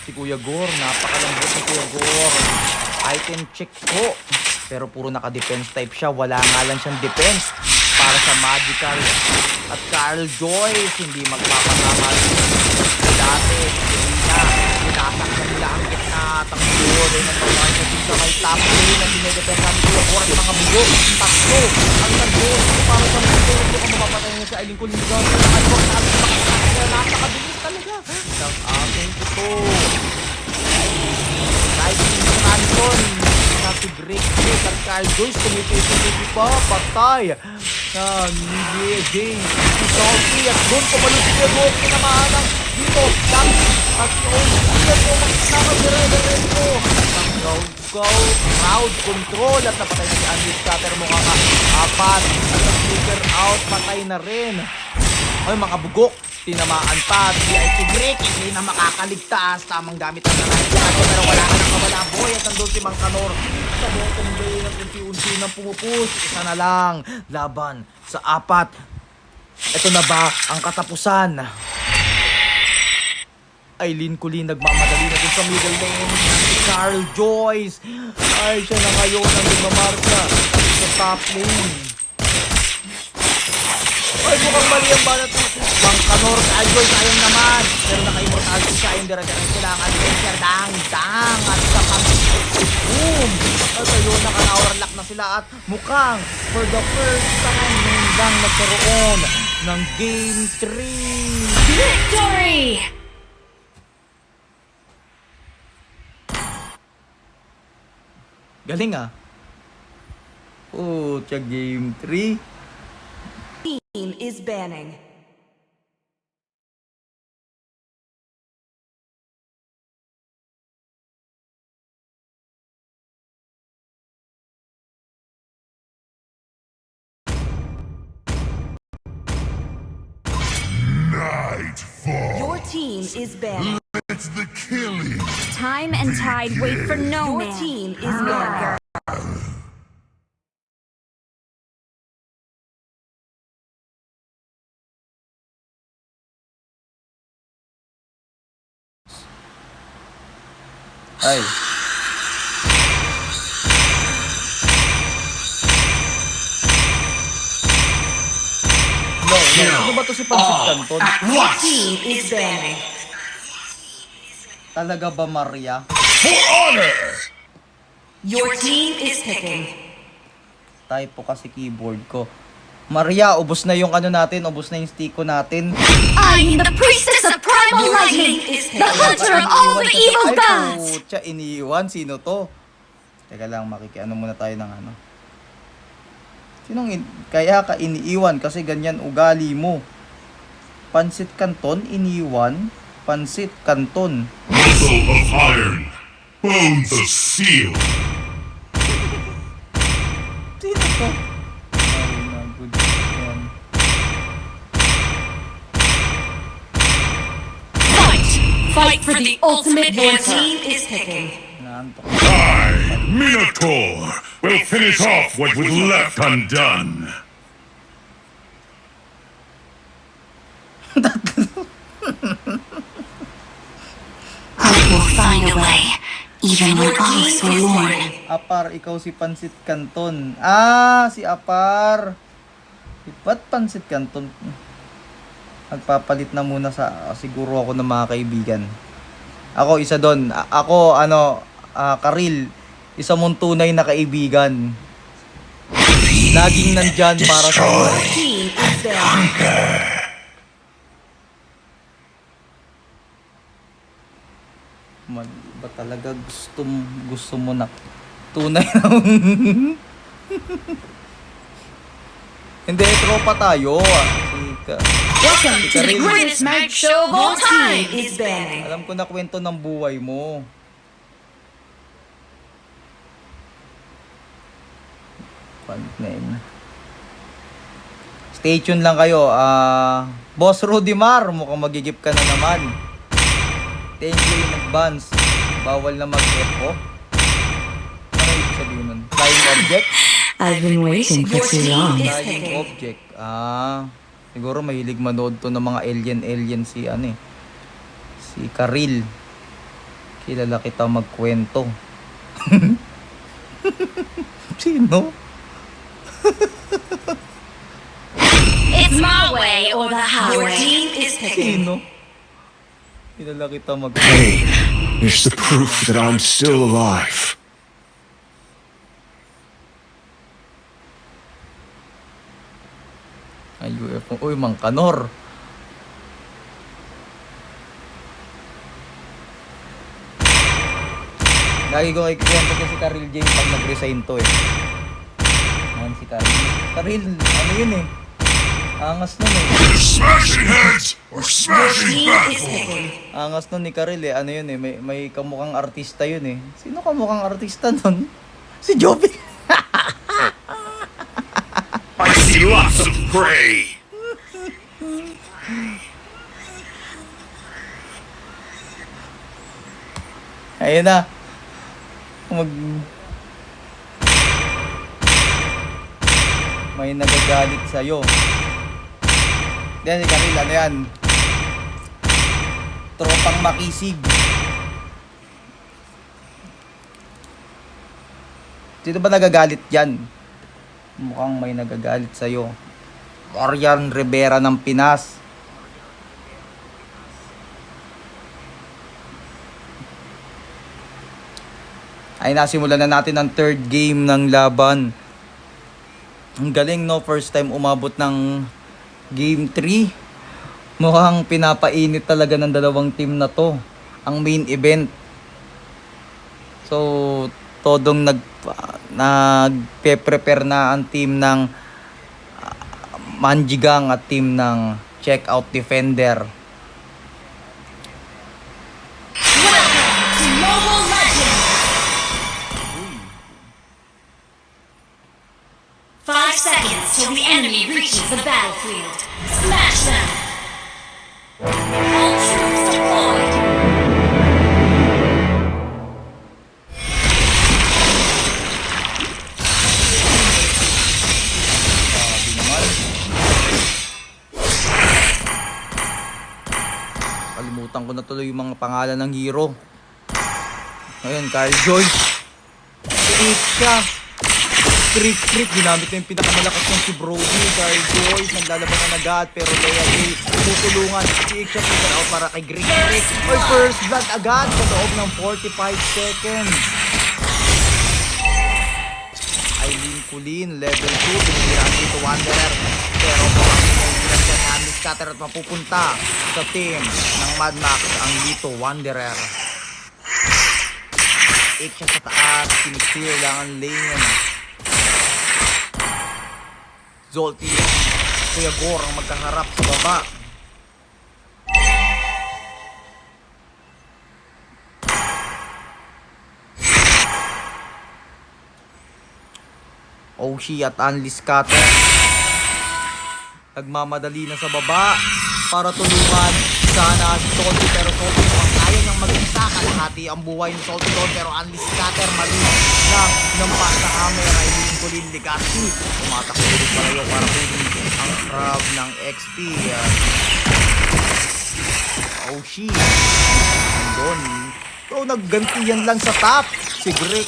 Si Kuya Gor, napakalambot ni Kuya Gor. Item check po. Pero puro naka-defense type siya. Wala nga lang siyang defense para sa Magical. At Carl Joyce, hindi magpapanamal. Dati, hindi na. Pinasaktan nila ang gitna. Tanggulo rin ang tawag na dito sa may top lane na dinedepend namin Kuya Gor at mga bugo. Takso ang nag-goal para sa mga bugo. Kung mapapatay niya sa Eileen Kuligan. Napakabilis talaga ng aking ito. Kahit hindi Anton na si Greek Freak at Carl Joyce tumititig pa, patay na Nidia James si Salty at doon pumalun si Diego kinamahanang dito Dami at yun Diego makasama si Rederento ng crowd control at napatay na si Andy Scatter mo nga apat at nag-flicker out, patay na rin. Ay mga bugok, tinamaan pa, VIP break, hindi na makakaligtas. Tamang gamit ang nanay pero wala ka nang mawala boy. At nandun si Mang Kanor sa bottom lane at unti-unti nang pumupush. Isa na lang, laban sa apat. Ito na ba ang katapusan? Eileen Kulin nagmamadali na dun sa middle lane. Si Carl Joyce, ay siya na ngayon ang nagmamarka sa top lane. Ay, mukhang mali ang banat ni Mang Kanor. Aljoy, sayang naman. Pero naka-immortal siya yung dire-diretso lang. Adventure, dang. At sa boom. At ayun, naka-hourlock na sila. At mukhang, for the first time, nang nagkaroon ng Game 3. Victory! Galing ah. Oh, game 3. Team is banning. Nightfall. Your team is banning. It's the killing. Time and tide wait for no Your man. team is banning. Ay. No, ano ba to si Pansit Canton? Team is banning. Talaga ba, Maria? For honor. Your team is picking. Typo kasi keyboard ko. Maria, ubos na yung ano natin, ubos na yung stiko natin. I am the priestess of primal Your lightning, team is the picking. hunter of all the evil Ay, gods. putya, iniiwan. Sino to? Teka lang, makikiano muna tayo ng ano. Kaya ka iniiwan kasi ganyan ugali mo. Pansit Canton, iniiwan. Pansit Canton. Muscle of iron. Bones of steel. Sino to? Ay, good yan. Fight for the ultimate Your answer. team is picking. Naantok. I, Minotaur, will finish off what was left undone. Hope will find a way, even when Your all team is is forlorn. banning. Apar, ikaw si Pansit Canton. Ah, si Apar. Ba't Pansit Canton? Magpapalit na muna siguro ako ng mga kaibigan. Ako isa doon. Ako Karil, isa mong tunay na kaibigan. Laging nandyan para sa Team is banning. ba talaga gusto mo na tunay na hindi, tropa tayo. Welcome to the Karil. greatest mag show of all Your team time. is banning. Alam ko na kwento ng buhay mo. Name. Stay tuned lang kayo. Boss Rudy Mar, mukhang magigip ka na naman. Thank you in advance. Bawal na mag-echo. Ano ibig sabihin nun? Flying object? I've been waiting for Your too team long. is Flying picking. object. Siguro mahilig manood to ng mga alien si si Karil. Kilala kita magkwento. Sino? It's my way or the Your highway. team is picking. Sino? Kilala kita Pain is the proof that I'm still alive. Ay, UFO. Uy, Mang Kanor. Lagi ko kikwento ko si Karil James pag nag-resign to eh. Ayan si Karil. Karil, ano yun eh? Angas nun eh. Smashing heads or Your smashing team is battles. picking. Angas nun ni Karil eh. Ano yun eh? May kamukhang artista yun eh. Sino kamukhang artista nun? Si Joby. I see lots of prey. Ayun na. May nagagalit sa'yo. Yan si Karil, ano yan? Tropang makisig. Sino ba nagagalit yan? Mukhang may nagagalit sa'yo. Orion Rivera ng Pinas. Ay, nasimulan na natin ang third game ng laban. Ang galing, no? First time umabot ng game 3. Mukhang pinapainit talaga ng dalawang team na to. Ang main event. So, todong nagpe-prepare na ang team ng Manjigang at team ng Checkout Defender. Welcome to Mobile Legends! 5 seconds till the enemy reaches the battlefield. Smash them! All troops deployed! Kalimutan ko na tuloy yung mga pangalan ng hero. Ngayon, Carl Joyce. Eight siya. Crit, ginamit na yung pinakamalakas ng si Brody. Carl Joyce, naglalaban na agad, pero Lea J, tutulungan. Si Eight siya, figure out para kay Crit. Oy, first blood agad sa loob ng 45 seconds. Eileen Kulin, level 2, binigyan dito Wanderer. Pero pinagbilan siya ni Andy Scatter at mapupunta sa team ng Mad Max ang Lito Wanderer. 8 siya sa taas, sinisir lang ang lane yan. Zolty, Kuya Gor ang magkaharap sa baba. Oshi at Anli Scatter nagmamadali na sa baba para tulungan sana si Salty, pero Salty mukhang kaya niyang mag-isa. Kalahati ang buhay ni Salty doon, pero Anli Scatter mali lang ng pasta hammer. Eileen Colin Legacy tumatakbo ulit palayo para kunin ang crab ng XP. Oshi doon, so naggantihan lang sa top si Greg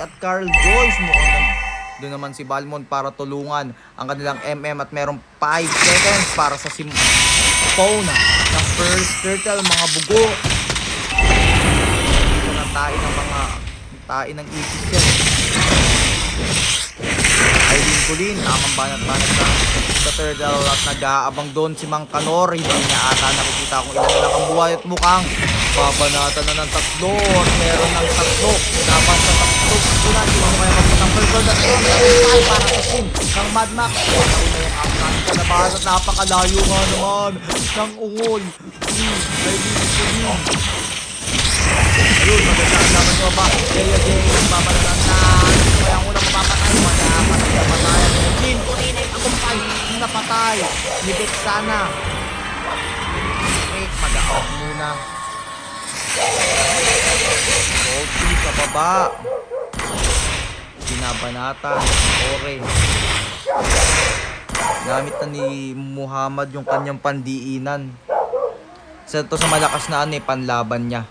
at Carl Joyce. Mukhang doon naman si Balmond para tulungan ang kanilang MM at merong 5 seconds para sa phone ng first turtle, mga bugo. Ito na tayo ng ipis yan. Eileen Colin, tamang banat-banat lang sa turtle at nag-aabang doon si Mang Kanor. Hindi niya ata nakikita kung ilan lang ang buhay at mukhang babanatan na ng tatlo at meron ng tatlo. Dapat sa tatlo sila, hindi mo kaya kapit ng first round at ay para sa team ng Mad Max. Nauna yung Afghan sa labas at napakalayo nga naman ng ungol si Eileen Colin. Ayun, maganda ang laban nyo ba? Kaya James, mamalalang na kaya ang unang mapapatay, patay ang Eileen Colin ay akumpay na napatay ni Bexana. Wait, mag-out muna. Salty sa baba. Binabanatan Ore. Gamit na ni Muhammad yung kanyang pandiinan. Sa to sa malakas na panlaban niya.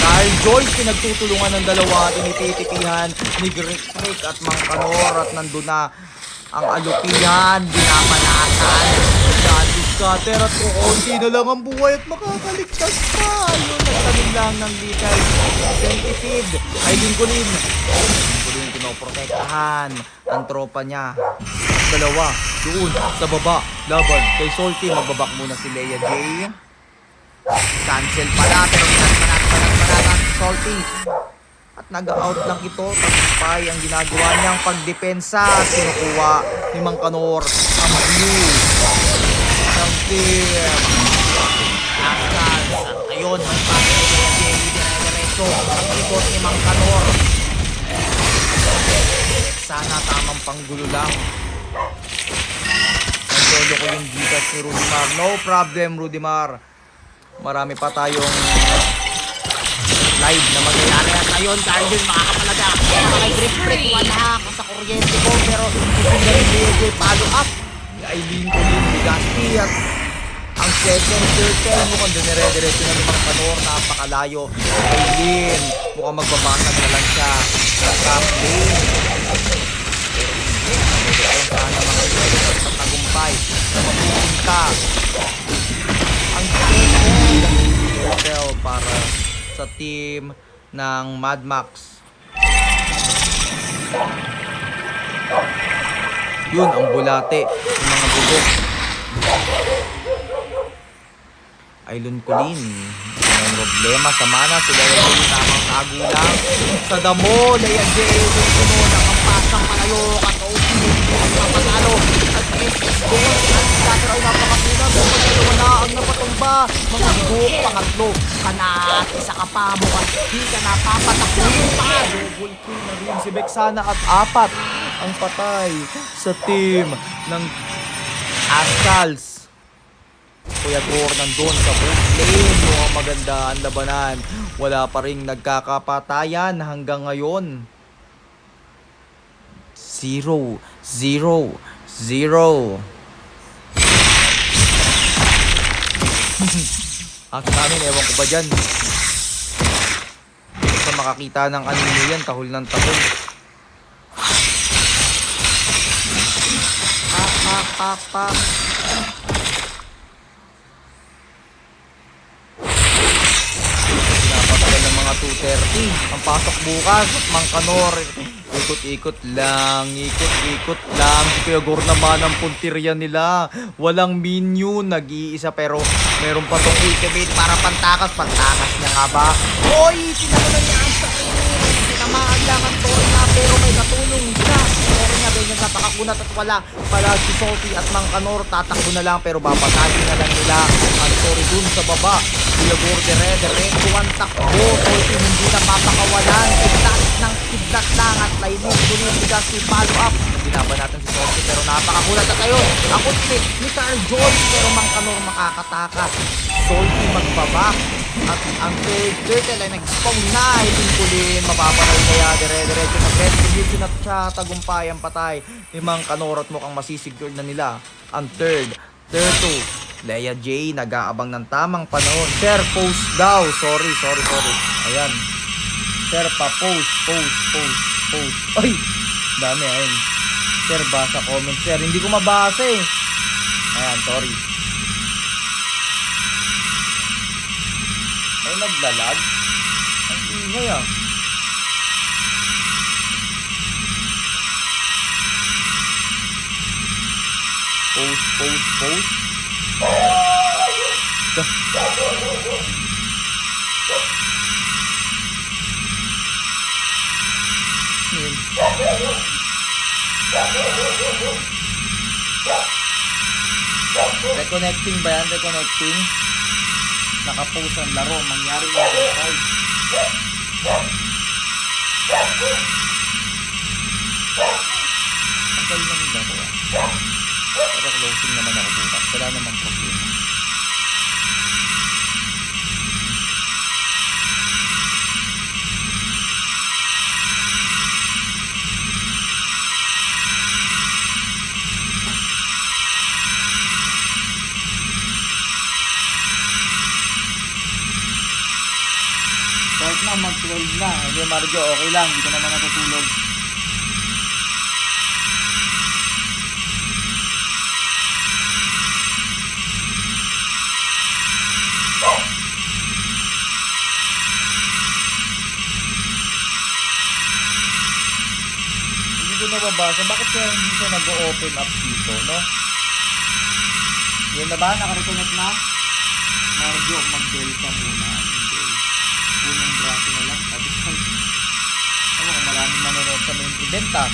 Carl Joyce pinagtutulungan ng dalawa at inititipihan ni Greg at Mang Kanor at nandun na ang alupihan, binabanatan si Scatter at kukunti na lang ang buhay at makakaligtas pa. Yun, nagtanim lang ng little centipede. Eileen Colin pinoprotektahan ang tropa niya. Dalawa doon sa baba, laban kay Salty. Magbabak muna si Lea J. Cancel pala, pero banat si Salty. At nag-out lang ito. Tagumpay ang ginagawa niyang pagdepensa. Sinukuha ni Mang Kanor ang blue ng team Ascans. At ayun, ang pati ni Lea J. Dire-diretso ang ikot ni Mang Kanor. Sana tamang panggulo lang. Nansolo ko yung gigas ni Rudimar. No problem, Rudimar. Marami pa tayong live na mangyayari at ngayon dahil yun makakapalaga makakay break wala ka sa kuryente ko, pero hindi medyo follow up ni Eileen Colin Legacy at ang second circle mukhang dinire-diretso na Mang Kanor. Napakalayo Eileen, mukhang magbabasag na lang siya sa top lane, pero hindi ayun sana mga players sa tagumpay na mapupunta ang second circle para sa team ng Mad Max. Yun, ang bulate. Yung mga bubok. Aylon Colin. Ang problema sa mana. Sila yung tamang tagulang. Sa damo. Leia J. Yung sunod. Nakampasang palayo. Katausin. Ang papatalo. At SS goal. At dati ay napakakuna. Dalawa na ang napatumba. Mga bubok. Pangatlo. Kanat. Isa ka pa mo. At di ka napapatakulong pa. Double kill na rin si Vexana. At 4 ang patay sa team ng Astrals. Kuya Gor nandun sa boot lane. Mukhang maganda ang labanan. Wala pa ring nagkakapatayan hanggang ngayon. 0-0-0. Akin namin, ewan ko ba dyan. Hindi ko makakita ng anime yan. Tahol ng tahol. Pak. Napatagal ng mga 2:30. Ang pasok bukas, Mangkanor. Ikot-ikot lang. Si Kuya Gor naman ang puntirya nila. Walang minion, nag-iisa pero meron pa tong ultimate para pantakas. Pantakas niya nga ba? Hoy! Tinamunan niya ang sarili. Tinamaan lang ang Tori na pero may katulong siya. Tori nga ganyan napakakunat at wala. Pala si Sophie at Mangkanor tatakbo na lang pero babatayin na lang nila ang Tori dun sa baba. Kuya Gor diretso ang takbo. Sophie hindi na papakawalan. Kidlat lang at lining tuloy bigas si follow up. Binaban natin si Sophie pero napakakulat na kayo. Ang ultimate ni Carl Jones pero Mangkanor makakatakas. Sophie magbaba. At ang third turtle ay nag-spawn na. Itingkulin, mapapatay kaya dire-diretso na retribution at siya tagumpay ang patay ni Mangkanor at mukhang masisecure na nila ang third. Turtle, Leia J nag-aabang ng tamang panahon. Sir, post daw. Sorry. Ayan. Sir, post. Ay, dami ayun. Sir, basa comment. Sir, hindi ko mabasa eh. Ayan, sorry. Ay, naglalag? Ang ingay ah. Post. Yun. Reconnecting ba yan? Reconnecting? Nakapost ang laro. Mangyari yung record. Ang galing ng laro ah. Pero closing naman ako bukas. Wala namang problema. Kahit na mag-12 na. Hindi Marjo, okay lang. Hindi ka naman natutulog. Hindi ko nababasa. Bakit kaya hindi siya nag-open up dito, no? Yan na ba? Naka-reconnect na? Marjo, mag-delta muna. Punong braso na lang. Sabi ko, ano kung maraming manonood sa main event ah.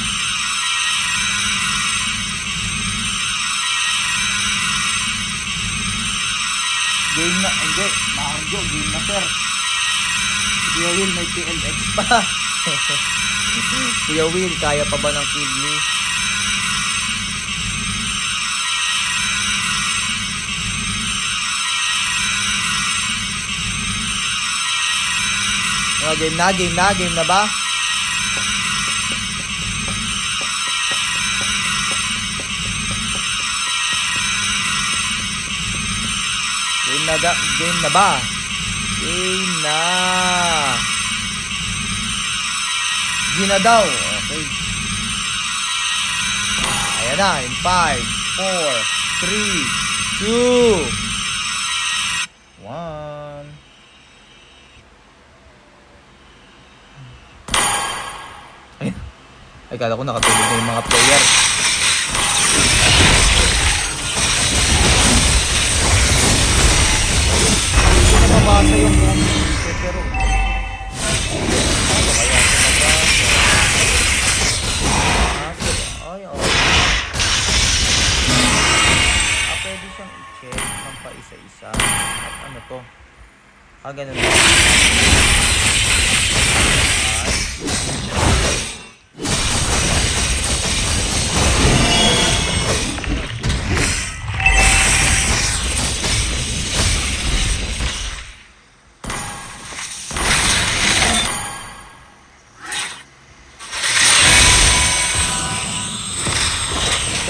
Game na, hindi, Marjo, game na sir. Kuya Will, may PLX pa. Kuya Will, kaya pa ba ng kidney? Oh, game na ba? Game na ba? Game na. Gina daw. Okay. Ayan na. In 5, 4, 3, 2, 1. Ay, kala ko nakatulog na yung mga player. umasa yung Omni, pero ano kaya ay, oh. Pwede siyang i-check ng pa isa-isa. At ano to? Ganun na.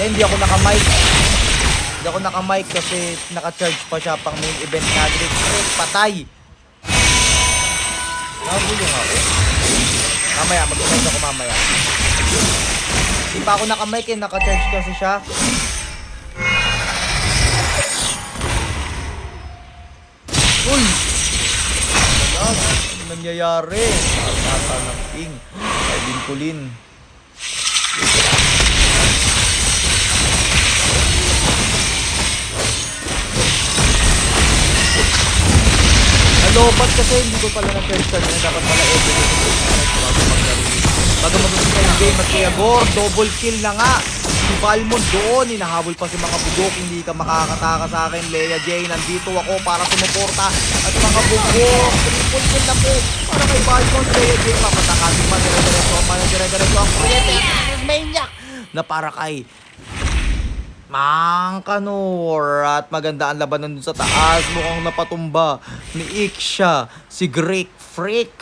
Hindi ako naka-mic. Hindi ako naka-mic kasi naka-charge pa siya pang main event na Great Freak. Patay! Nagulong ako. Mamaya, mag-event ako mamaya. Hindi pa ako naka-mic eh, naka-charge kasi siya. Uy! Ano nangyayari? Tata ng King. Ay, Binkulin. Nalobat kasi hindi ko pala na first card na dapat pala everything bago mag-umpisa yung game at kaya Gore, double kill na nga si Balmond doon, hinahabol pa si mga bugok, hindi ka makakataka sa akin Leia J, nandito ako para sumuporta at mga bugok, triple kill na po para kay Balmond, Leia J, papatakasin pa dire-diretso ang kuryente at maniac na para kay Mangkanor at maganda ang labanan dun sa taas. Mukhang napatumba ni Iksha si Great Freak.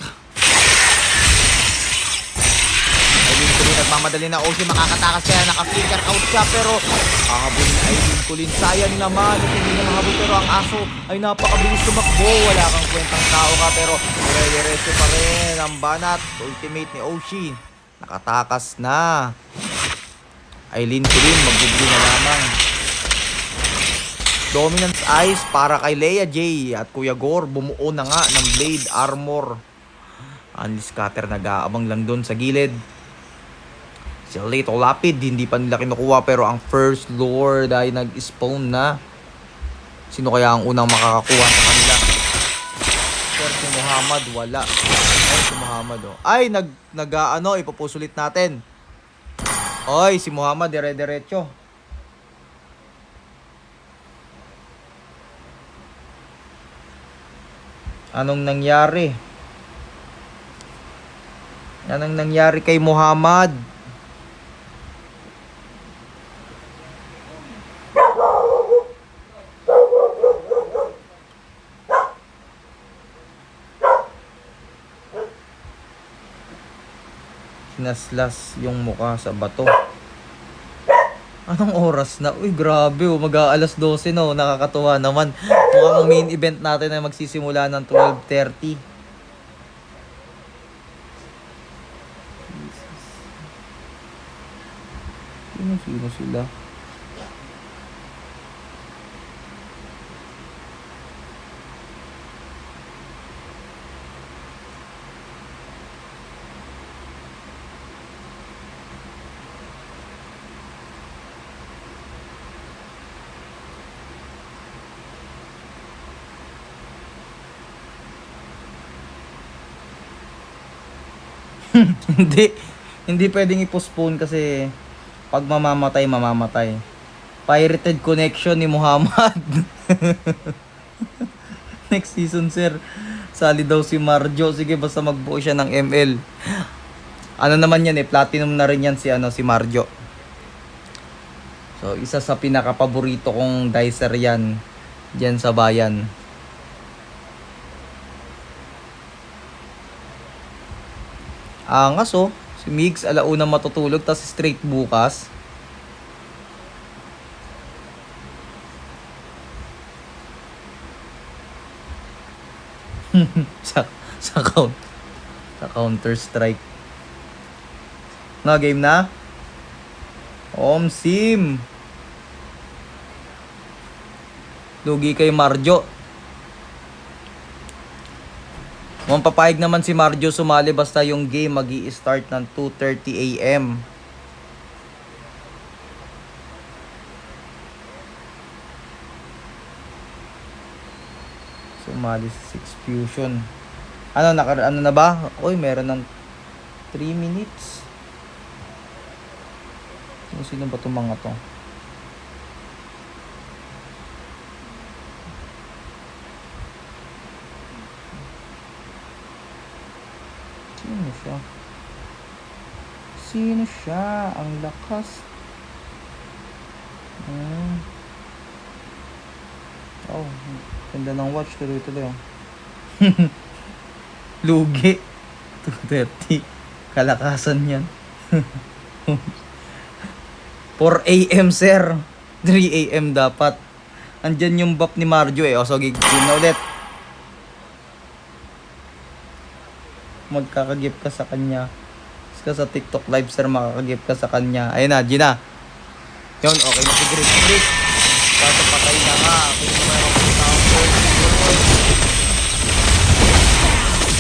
Aileen Kulin nagmamadali na Oshi, makakatakas kaya naka-flicker out siya pero hahabol ni Aileen Kulin. Sayang naman at hindi na mahabol pero ang aso ay napakabilis tumakbo. Wala kang kwentang tao ka pero dire-diretso pa rin ang banat. Ultimate ni Oshi. Nakatakas na. Aileen Kulin, magbubli na lamang. Dominance Eyes para kay Leia J at Kuya Gore, bumuo na nga ng Blade Armor. Unli Scatter nag-aabang lang doon sa gilid. Si Leto Lapid, hindi pa nila kinukuha pero ang First Lord ay nag-spawn na. Sino kaya ang unang makakakuha sa kanila? Sir, si Muhammad, wala. Ay, si Muhammad, oh. Ay, ipupusulit natin. Oy, si Muhammad dire-diretso. Anong nangyari? Anong nangyari kay Muhammad? Sinaslas yung mukha sa bato. Anong oras na? Uy, grabe. Mag-aalas 12 no. Nakakatuwa naman. Mukhang ang main event natin ay magsisimula ng 12:30. Sino sila? Hindi pwedeng i-postpone kasi pag mamamatay. Pirated connection ni Muhammad. Next season, sir. Sali daw si Marjo. Sige, basta magbuo siya ng ML. Ano naman yan platinum na rin yan si Marjo. So, isa sa pinaka-paborito kong dicer yan dyan sa bayan. Angas si Migs alauna matutulog tas straight bukas. sa Counter Strike. Na game na. Sim. Lugi kay Marjo. Papayag naman si Marjo sumali basta yung game magi-start ng 2:30 AM. Sumali sa 6 fusion. Ano, ano na ba? Uy, meron ng 3 minutes. Sino ba itong mga to? Sino siya? Sino siya? Ang lakas. Oh, ganda ng watch. Tuloy-tuloy. Lugi. 2:30. Kalakasan yan. 4 AM, sir. 3 AM dapat. Andyan yung buff ni Marjo eh. O, so, game na ulit. Magkakagip ka sa kanya. Sa TikTok live, sir, makakagip ka sa kanya. Ayun na, Gina. Yun, okay na si Grip. Kaso patay na nga. Kung mayroon ko sa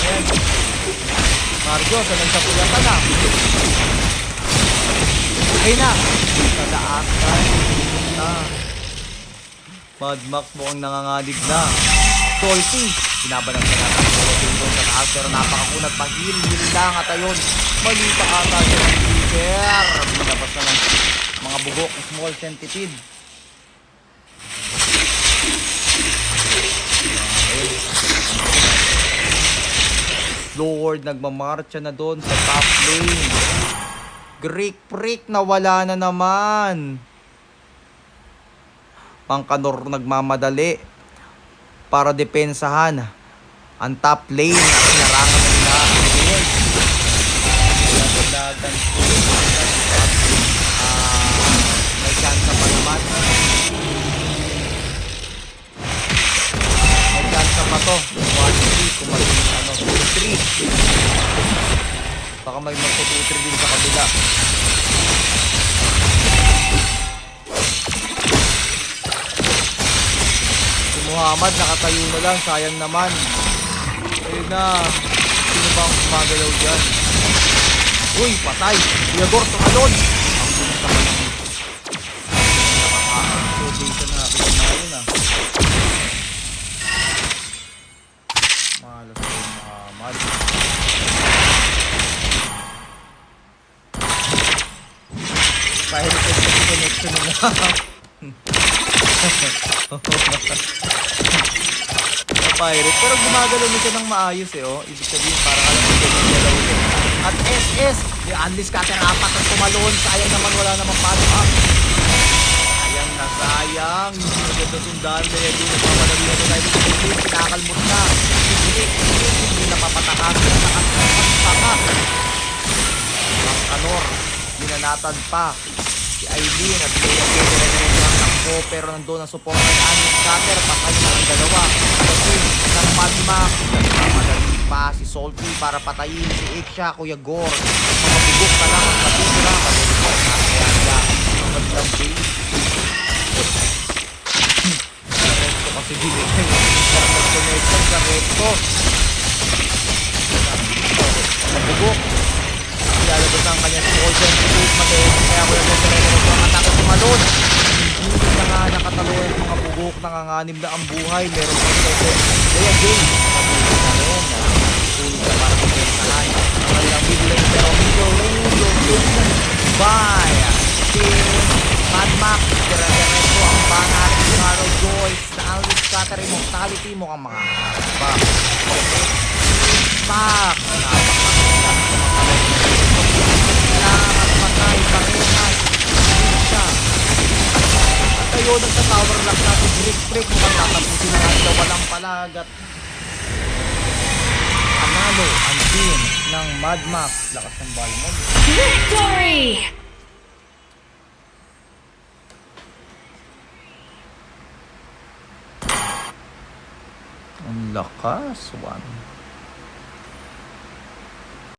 ayan. Marjo, sanay sa pulatan na. Okay na. Nadaakan. Mad Max mukhang nanganganig na. Salty. Binabanag na natin doon sa taas pero napakakunat pang heal lang at ayun. Mali pa ata siya ng Reaper. Binabas na ng mga bugok, small centipede. Lord, nagmamarcha na doon sa top lane. Greek Freak na wala na naman. Pangkanor nagmamadali para depensahan ang top lane at larangan nila. May chance pa naman. May chance pa to. 1-3 kung ano, 2-3. Baka may magpo-2-3 din sa kabila. Si Muhammad nakatayo na lang, sayang naman. Ayun na. Sino ba ang gumagalaw dyan? Uy, patay! Diagor, tumalon! Ang bilis naman ng nakaka-activation na natin na yun ah. Malas ko Muhammad. Kahit ito yung connection nila. Pirate. Pero gumagalaw na siya ng maayos eh, oh. Ibig sabihin, parang alam mo siya yung galaw niya. At SS, ni Anlis Cutter, apat ang tumalon. Sayang naman, wala namang follow-up. Sayang na sayang. Maganda sundan. Kaya di nagmamadali na doon. Pinakalmot na. Hindi napapatakas. Nakapapaka. Ang Kanor. Binanatan pa. Si Aileen at Leia Guerrero lang takbo pero nandun ang support ng Anlis Cutter. Patay na ang dalawa. Kasi ng Mad Max, nagmamadali pa si Salty para patayin si Iksha, Kuya Gor. Mga bugok na lang ang matira. Matira na kaya niya. Magandang base. Resto kasi bilis na yun. Para mag-connection sa Resto. Mga bugok. Ilalabas ang kanyang small sensitive mag-edit kaya Kuya Gor Guerrero ang atake sumalon. Hindi na nga nakataluan mga bugok, nanganganib na ang buhay. Meron pa ito Leia James. Puli siya para pagkasahan. Ang kanilang mid-lane pero middle by Team Mad Max. Diretso ang banat ni Harold Joyce na Anlis Cutter immortality mo kang mga ba. Pak! Patay, parehas. Siya. At ayun, nagsa-tower lock natin. Greek Freak. Mukhang tatapusin na natin. Walang palagat. Analo ang team ng Mad Max. Lakas ng Balmond. Victory! Ang lakas. 1.